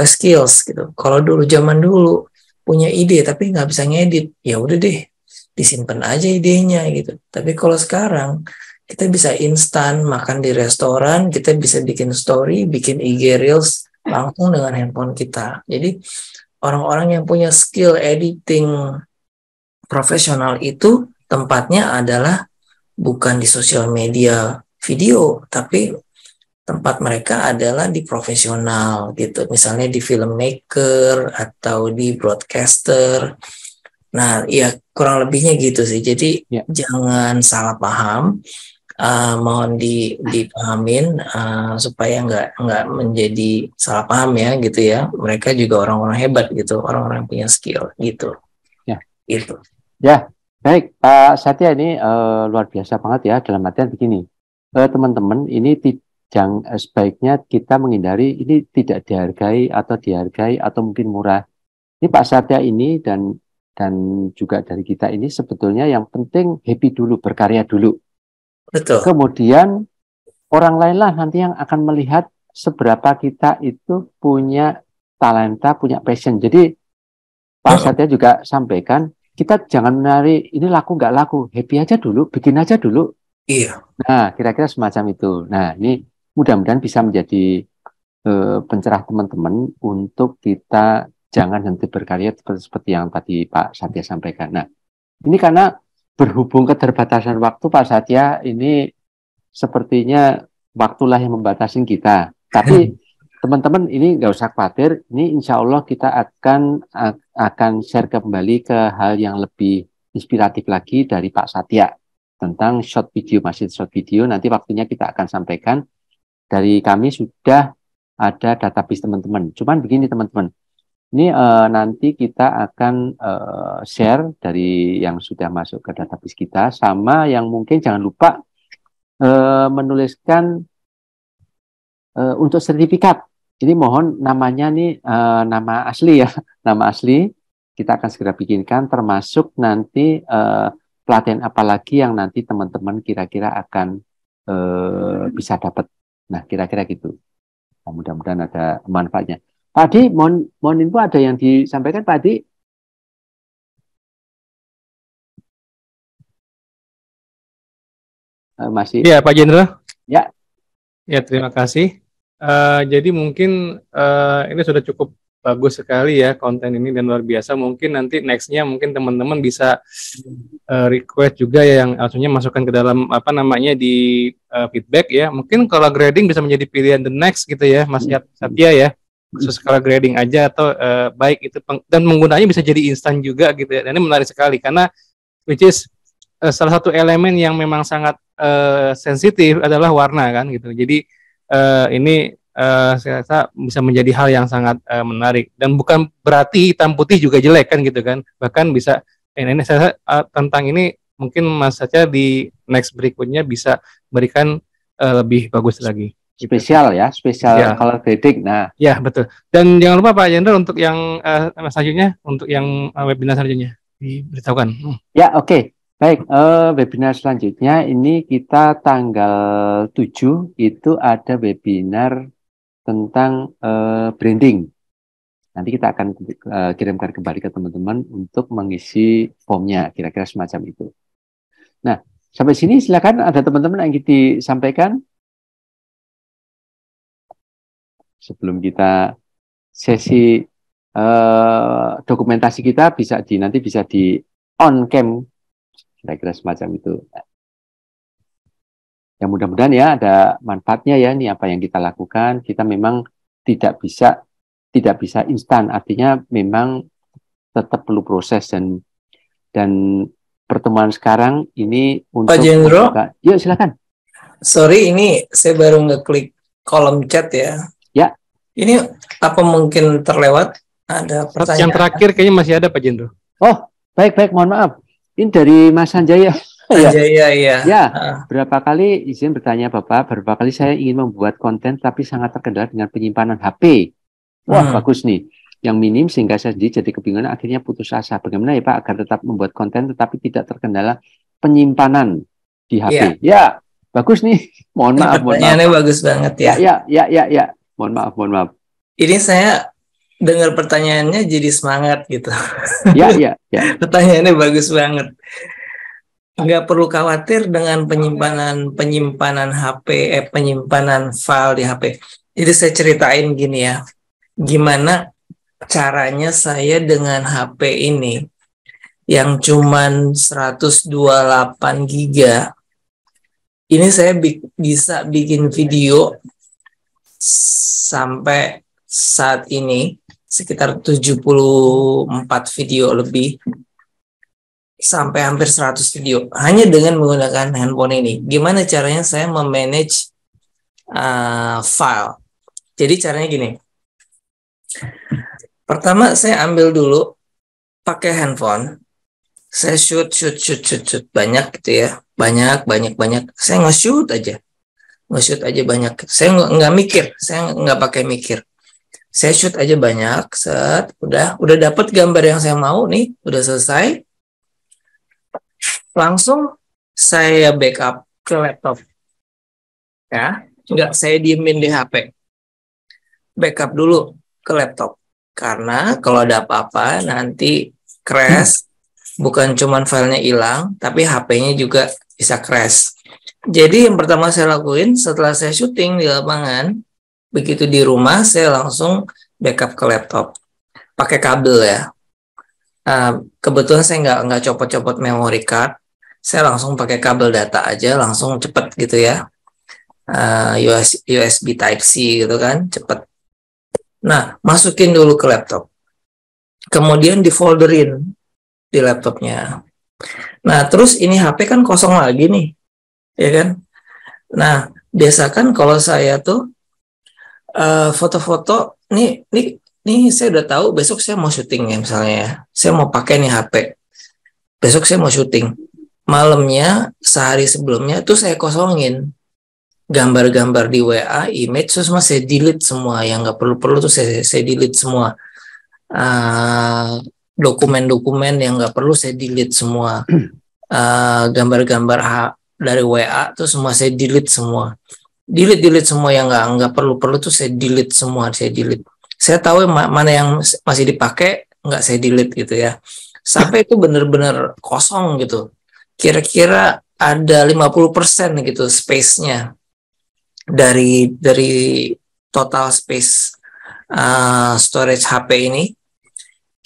skills gitu. Kalau zaman dulu punya ide tapi nggak bisa ngedit, ya udah deh, disimpan aja idenya gitu. Tapi kalau sekarang kita bisa instan makan di restoran, kita bisa bikin story, bikin IG Reels langsung dengan handphone kita. Jadi orang-orang yang punya skill editing profesional itu tempatnya adalah bukan di sosial media video, tapi tempat mereka adalah di profesional gitu, misalnya di filmmaker atau di broadcaster. Nah, ya kurang lebihnya gitu sih. Jadi Ya. jangan salah paham, mohon dipahamin supaya nggak menjadi salah paham ya gitu ya. Mereka juga orang-orang hebat gitu, orang-orang yang punya skill gitu. Ya. Gitu. Ya, baik Pak Satya, ini luar biasa banget ya, dalam artian begini, teman-teman ini sebaiknya kita menghindari ini tidak dihargai atau mungkin murah. Ini Pak Satya ini dan juga dari kita ini sebetulnya yang penting happy dulu, berkarya dulu. Betul. Kemudian orang lainlah nanti yang akan melihat seberapa kita itu punya talenta, punya passion. Jadi Pak Satya juga sampaikan, kita jangan menari ini laku nggak laku, happy aja dulu, bikin aja dulu. Iya. Nah, kira-kira semacam itu. Nah, ini mudah-mudahan bisa menjadi pencerah teman-teman untuk kita jangan henti berkarya seperti yang tadi Pak Satya sampaikan. Nah, ini karena berhubung keterbatasan waktu Pak Satya, ini sepertinya waktulah yang membatasi kita. Tapi teman-teman ini nggak usah khawatir, ini insya Allah kita akan share kembali ke hal yang lebih inspiratif lagi dari Pak Satya tentang short video, masih short video. Nanti waktunya kita akan sampaikan. Dari kami sudah ada database teman-teman. Cuman begini teman-teman, ini nanti kita akan share dari yang sudah masuk ke database kita, sama yang mungkin jangan lupa menuliskan untuk sertifikat. Jadi mohon namanya nih nama asli ya, nama asli kita akan segera bikinkan, termasuk nanti pelatihan apa lagi yang nanti teman-teman kira-kira akan bisa dapat. Nah, kira-kira gitu. Nah, mudah-mudahan ada manfaatnya. Pak Adi, mohon info ada yang disampaikan Pak Adi? Masih? Iya, Pak Jenderal. Ya. Ya, terima kasih. Jadi mungkin ini sudah cukup bagus sekali ya konten ini dan luar biasa. Mungkin nanti nextnya mungkin teman-teman bisa request juga ya yang langsungnya masukkan ke dalam apa namanya di feedback ya. Mungkin kalau grading bisa menjadi pilihan the next gitu ya, Mas Satya ya. Khusus kalau grading aja atau baik itu dan penggunaannya bisa jadi instan juga gitu ya. Dan ini menarik sekali karena which is salah satu elemen yang memang sangat sensitif adalah warna kan gitu. Jadi ini saya rasa bisa menjadi hal yang sangat menarik dan bukan berarti hitam putih juga jelek kan gitu kan. Bahkan bisa ini saya tentang ini mungkin Mas Satya di next berikutnya bisa berikan lebih bagus lagi. Spesial ya, spesial color grading. Nah, ya betul. Dan jangan lupa Pak Jenderal untuk yang selanjutnya, untuk yang webinar selanjutnya diberitahukan. Ya, oke. Baik, webinar selanjutnya ini kita tanggal 7 itu ada webinar tentang branding. Nanti kita akan kirimkan kembali ke teman-teman untuk mengisi formnya, kira-kira semacam itu. Nah, sampai sini silakan ada teman-teman yang ingin disampaikan sebelum kita sesi dokumentasi kita nanti bisa di on cam. Kira-kira semacam itu. Ya mudah-mudahan ya ada manfaatnya ya, ini apa yang kita lakukan. Kita memang tidak bisa instan, artinya memang tetap perlu proses dan pertemuan sekarang ini untuk Pak Jendro, yuk silakan. Sorry, ini saya baru ngeklik kolom chat ya. Ya. Ini apa mungkin terlewat? Ada pertanyaan. Yang terakhir kayaknya masih ada Pak Jendro. Oh, baik, mohon maaf. Ini dari Mas Sanjaya. Sanjaya, iya. Ya, berapa kali izin bertanya Bapak, berapa kali saya ingin membuat konten tapi sangat terkendala dengan penyimpanan HP. Wah, bagus nih. Yang minim sehingga saya sendiri jadi kebingungan, akhirnya putus asa. Bagaimana ya Pak agar tetap membuat konten tetapi tidak terkendala penyimpanan di HP? Ya, bagus nih. Mohon maaf. Pertanyaannya bagus banget ya. Ya. Mohon maaf. Ini saya dengar pertanyaannya jadi semangat gitu. Ya. Pertanyaannya bagus banget. Nggak perlu khawatir dengan penyimpanan HP, penyimpanan file di HP. Jadi saya ceritain gini ya, gimana caranya saya dengan HP ini yang cuman 128 GB, ini saya bisa bikin video sampai saat ini sekitar 74 video lebih sampai hampir 100 video hanya dengan menggunakan handphone ini. Gimana caranya saya memanage file? Jadi caranya gini. Pertama saya ambil dulu pakai handphone. Saya shoot banyak gitu ya. Banyak. Saya nge-shoot aja banyak. Saya nggak mikir, saya nggak pakai mikir. Saya shoot aja banyak, set, udah dapat gambar yang saya mau nih, udah selesai. Langsung saya backup ke laptop. Ya, nggak saya diemin di HP. Backup dulu ke laptop. Karena kalau ada apa-apa nanti crash, bukan cuman filenya hilang, tapi HP-nya juga bisa crash. Jadi yang pertama saya lakuin setelah saya syuting di lapangan, begitu di rumah saya langsung backup ke laptop. Pakai kabel ya. Kebetulan saya nggak copot-copot memory card. Saya langsung pakai kabel data aja, langsung cepet gitu ya. USB Type-C gitu kan, cepet. Nah, masukin dulu ke laptop. Kemudian difolderin di laptopnya. Nah, terus ini HP kan kosong lagi nih, ya kan? Nah, biasa kan kalau saya tuh foto-foto, nih saya udah tahu besok saya mau syuting ya misalnya ya. Saya mau pakai nih HP. Besok saya mau syuting. Malamnya, sehari sebelumnya tuh saya kosongin. Gambar-gambar di WA, image, terus saya delete semua. Yang nggak perlu-perlu tuh saya delete semua. Dokumen-dokumen yang nggak perlu saya delete semua. Gambar-gambar dari WA tuh semua saya delete semua. Delete semua yang nggak perlu-perlu tuh saya delete semua. Saya tahu mana yang masih dipakai, nggak saya delete gitu ya. Sampai itu benar-benar kosong gitu. Kira-kira ada 50% gitu space-nya dari total space storage HP ini.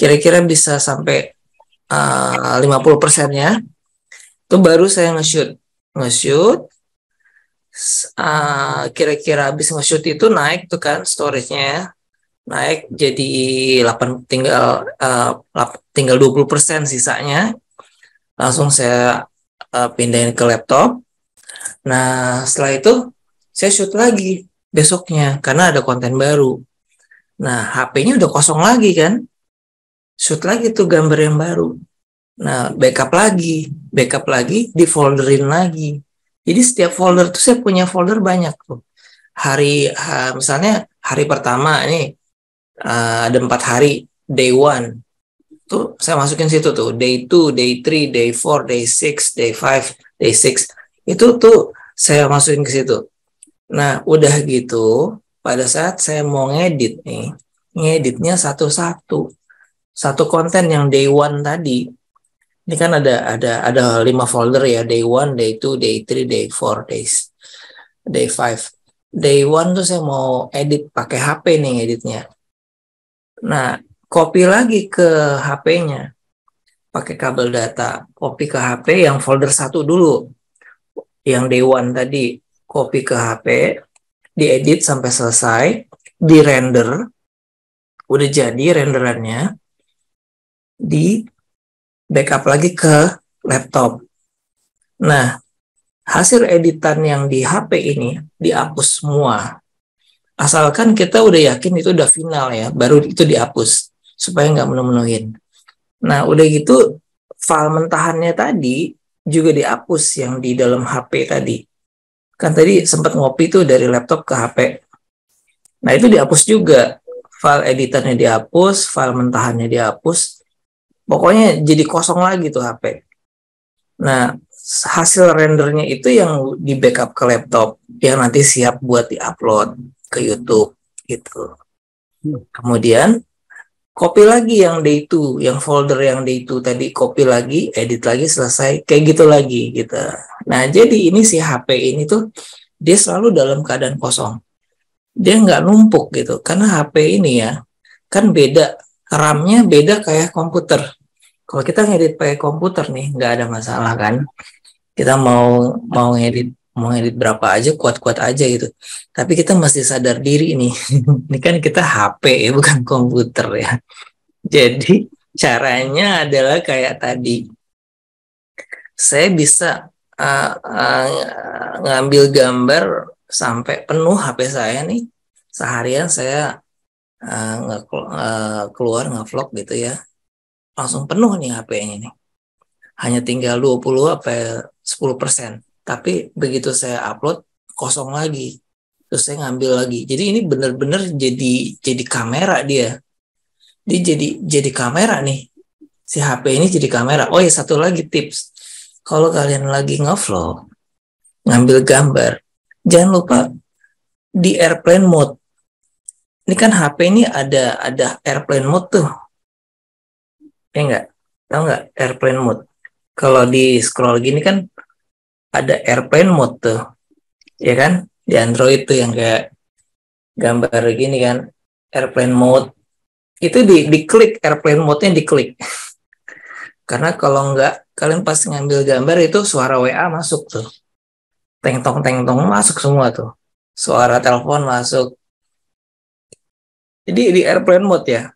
Kira-kira bisa sampai 50%-nya. Itu baru saya nge-shoot. Kira-kira habis nge-shoot itu naik tuh kan storage-nya. Naik jadi 20% sisanya. Langsung saya pindahin ke laptop. Nah, setelah itu saya shoot lagi besoknya karena ada konten baru. Nah, HP-nya udah kosong lagi kan. Shoot lagi tuh gambar yang baru. Nah, backup lagi, difolderin lagi. Jadi setiap folder tuh saya punya folder banyak tuh. Misalnya hari pertama ini ada 4 hari, day 1 tuh saya masukin situ tuh, day 2, day 3, day 4, day 6, day 5, day 6. Itu tuh saya masukin ke situ. Nah, udah gitu, pada saat saya mau ngedit nih, ngeditnya satu-satu. Satu konten yang day 1 tadi, ini kan ada 5 folder ya, day 1, day 2, day 3, day 4, day 5. Day 1 tuh saya mau edit pakai HP nih editnya. Nah, copy lagi ke HP-nya. Pakai kabel data. Copy ke HP yang folder 1 dulu. Yang day 1 tadi. Copy ke HP. Diedit sampai selesai. Di-render. Udah jadi renderannya. Di backup lagi ke laptop. Nah, hasil editan yang di HP ini dihapus semua. Asalkan kita udah yakin itu udah final ya, baru itu dihapus supaya nggak menuhin. Nah, udah gitu file mentahannya tadi juga dihapus yang di dalam HP tadi. Kan tadi sempat ngopi tuh dari laptop ke HP. Nah, itu dihapus juga. File editannya dihapus, file mentahannya dihapus. Pokoknya jadi kosong lagi tuh HP. Nah, hasil rendernya itu yang di backup ke laptop yang nanti siap buat diupload ke YouTube gitu. Kemudian copy lagi yang day 2, yang folder yang day 2 tadi copy lagi, edit lagi, selesai, kayak gitu lagi gitu. Nah, jadi ini si HP ini tuh dia selalu dalam keadaan kosong. Dia nggak numpuk gitu. Karena HP ini ya kan beda, RAM-nya beda kayak komputer. Kalau kita ngedit pakai komputer nih nggak ada masalah kan. Kita mau ngedit mau edit berapa aja, kuat-kuat aja gitu. Tapi kita masih sadar diri nih. Ini kan kita HP ya, bukan komputer ya. Jadi caranya adalah kayak tadi. Saya bisa ngambil gambar sampai penuh HP saya nih. Seharian saya keluar nge-vlog gitu ya. Langsung penuh nih HP-nya nih. Hanya tinggal 20 apa 10%. Tapi begitu saya upload kosong lagi. Terus saya ngambil lagi. Jadi ini benar-benar jadi kamera dia. Dia jadi kamera nih. Si HP ini jadi kamera. Oh ya, satu lagi tips. Kalau kalian lagi nge-vlog, ngambil gambar, jangan lupa di airplane mode. Ini kan HP ini ada airplane mode tuh. Ya enggak? Tahu nggak airplane mode? Kalau di scroll gini kan ada airplane mode tuh. Ya kan? Di Android tuh yang kayak gambar gini kan, airplane mode. Itu diklik airplane mode-nya diklik. Karena kalau enggak, kalian pas ngambil gambar itu suara WA masuk tuh. Teng-tong masuk semua tuh. Suara telepon masuk. Jadi di airplane mode ya.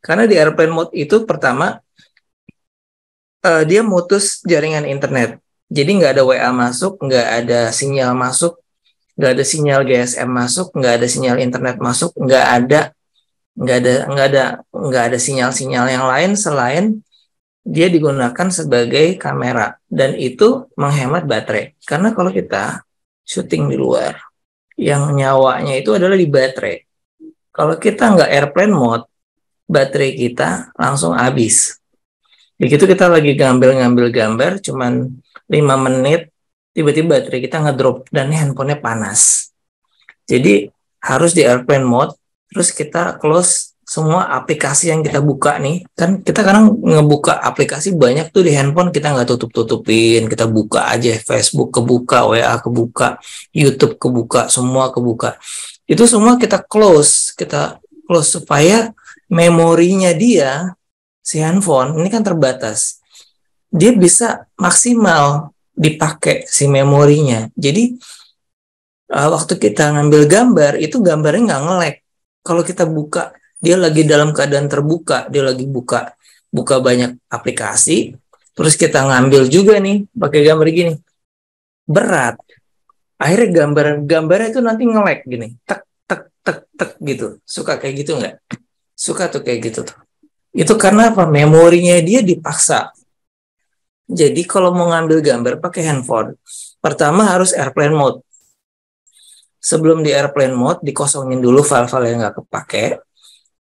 Karena di airplane mode itu pertama dia mutus jaringan internet. Jadi nggak ada WA masuk, nggak ada sinyal masuk, nggak ada sinyal GSM masuk, nggak ada sinyal internet masuk, nggak ada sinyal-sinyal yang lain selain dia digunakan sebagai kamera, dan itu menghemat baterai. Karena kalau kita syuting di luar, yang nyawanya itu adalah di baterai. Kalau kita nggak airplane mode, baterai kita langsung habis. Begitu kita lagi ngambil gambar, cuman 5 menit, tiba-tiba baterai kita ngedrop dan handphonenya panas. Jadi harus di airplane mode, terus kita close semua aplikasi yang kita buka nih. Kan kita kadang ngebuka aplikasi banyak tuh di handphone, kita nggak tutup-tutupin, kita buka aja, Facebook kebuka, WA kebuka, YouTube kebuka, semua kebuka. Itu semua kita close supaya memorinya dia, si handphone, ini kan terbatas. Dia bisa maksimal dipakai si memorinya. Jadi waktu kita ngambil gambar, itu gambarnya nggak nge-lag. Kalau kita buka, dia lagi dalam keadaan terbuka, dia lagi buka banyak aplikasi, terus kita ngambil juga nih, pakai gambar gini. Berat. Akhirnya gambarnya itu nanti nge-lag gini. Tek gitu. Suka kayak gitu nggak? Suka tuh kayak gitu tuh. Itu karena apa? Memorinya dia dipaksa. Jadi kalau mau ngambil gambar pakai handphone, pertama harus airplane mode. Sebelum di airplane mode, dikosongin dulu file-file yang nggak kepake.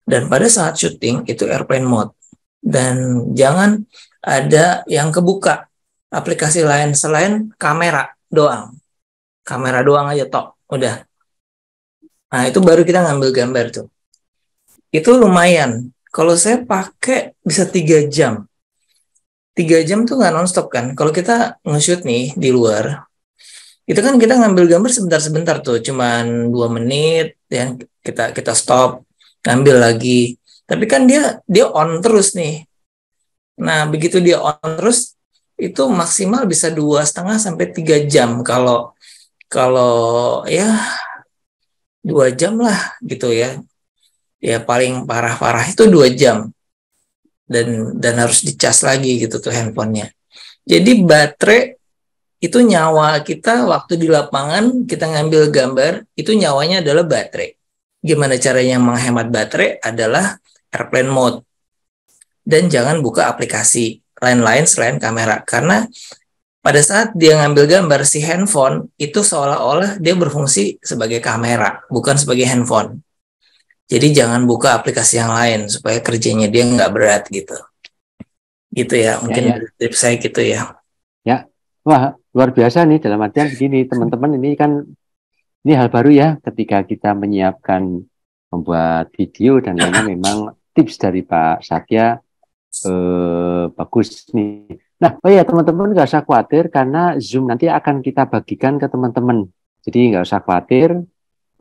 Dan pada saat syuting, itu airplane mode. Dan jangan ada yang kebuka aplikasi lain selain kamera doang. Kamera doang aja, tok. Udah. Nah, itu baru kita ngambil gambar tuh. Itu lumayan. Kalau saya pakai bisa 3 jam. 3 jam tuh nggak nonstop kan. Kalau kita nge-shoot nih di luar, itu kan kita ngambil gambar sebentar-sebentar tuh, cuman 2 menit, ya kita stop, ngambil lagi. Tapi kan dia on terus nih. Nah, begitu dia on terus, itu maksimal bisa 2,5 sampai 3 jam. Kalau ya 2 jam lah gitu ya. Ya paling parah-parah itu 2 jam. Dan harus dicas lagi gitu tuh handphonenya. Jadi baterai itu nyawa kita waktu di lapangan kita ngambil gambar, itu nyawanya adalah baterai. Gimana caranya menghemat baterai adalah airplane mode. Dan jangan buka aplikasi lain-lain selain kamera. Karena pada saat dia ngambil gambar, si handphone itu seolah-olah dia berfungsi sebagai kamera, bukan sebagai handphone. Jadi jangan buka aplikasi yang lain supaya kerjanya dia nggak berat gitu. Gitu ya, mungkin tips saya gitu ya. Ya, wah luar biasa nih, dalam artian begini teman-teman, ini kan ini hal baru ya ketika kita menyiapkan membuat video dan lainnya. Memang tips dari Pak Satya bagus nih. Nah, oh ya teman-teman nggak usah khawatir karena Zoom nanti akan kita bagikan ke teman-teman. Jadi nggak usah khawatir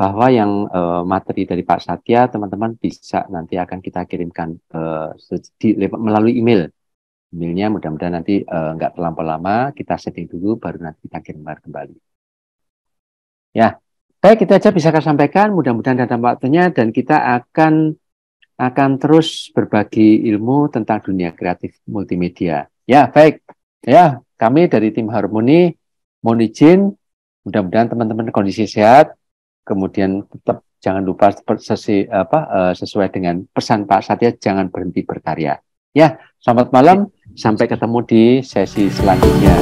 bahwa yang materi dari Pak Satya teman-teman bisa nanti akan kita kirimkan melalui email. Emailnya mudah-mudahan nanti nggak terlampau lama, kita setting dulu baru nanti kita kirimkan kembali. Ya, baik, itu aja bisa saya sampaikan. Mudah-mudahan ada waktunya dan kita akan terus berbagi ilmu tentang dunia kreatif multimedia. Ya, baik. Ya, kami dari tim Harmoni mohon izin, mudah-mudahan teman-teman kondisi sehat, kemudian tetap jangan lupa sesuai dengan pesan Pak Satya, jangan berhenti berkarya. Ya, selamat malam, sampai ketemu di sesi selanjutnya.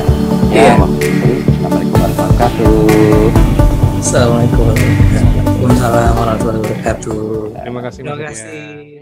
Ya, Assalamualaikum warahmatullahi wabarakatuh. Assalamualaikum warahmatullahi wabarakatuh. Terima kasih. Terima kasih.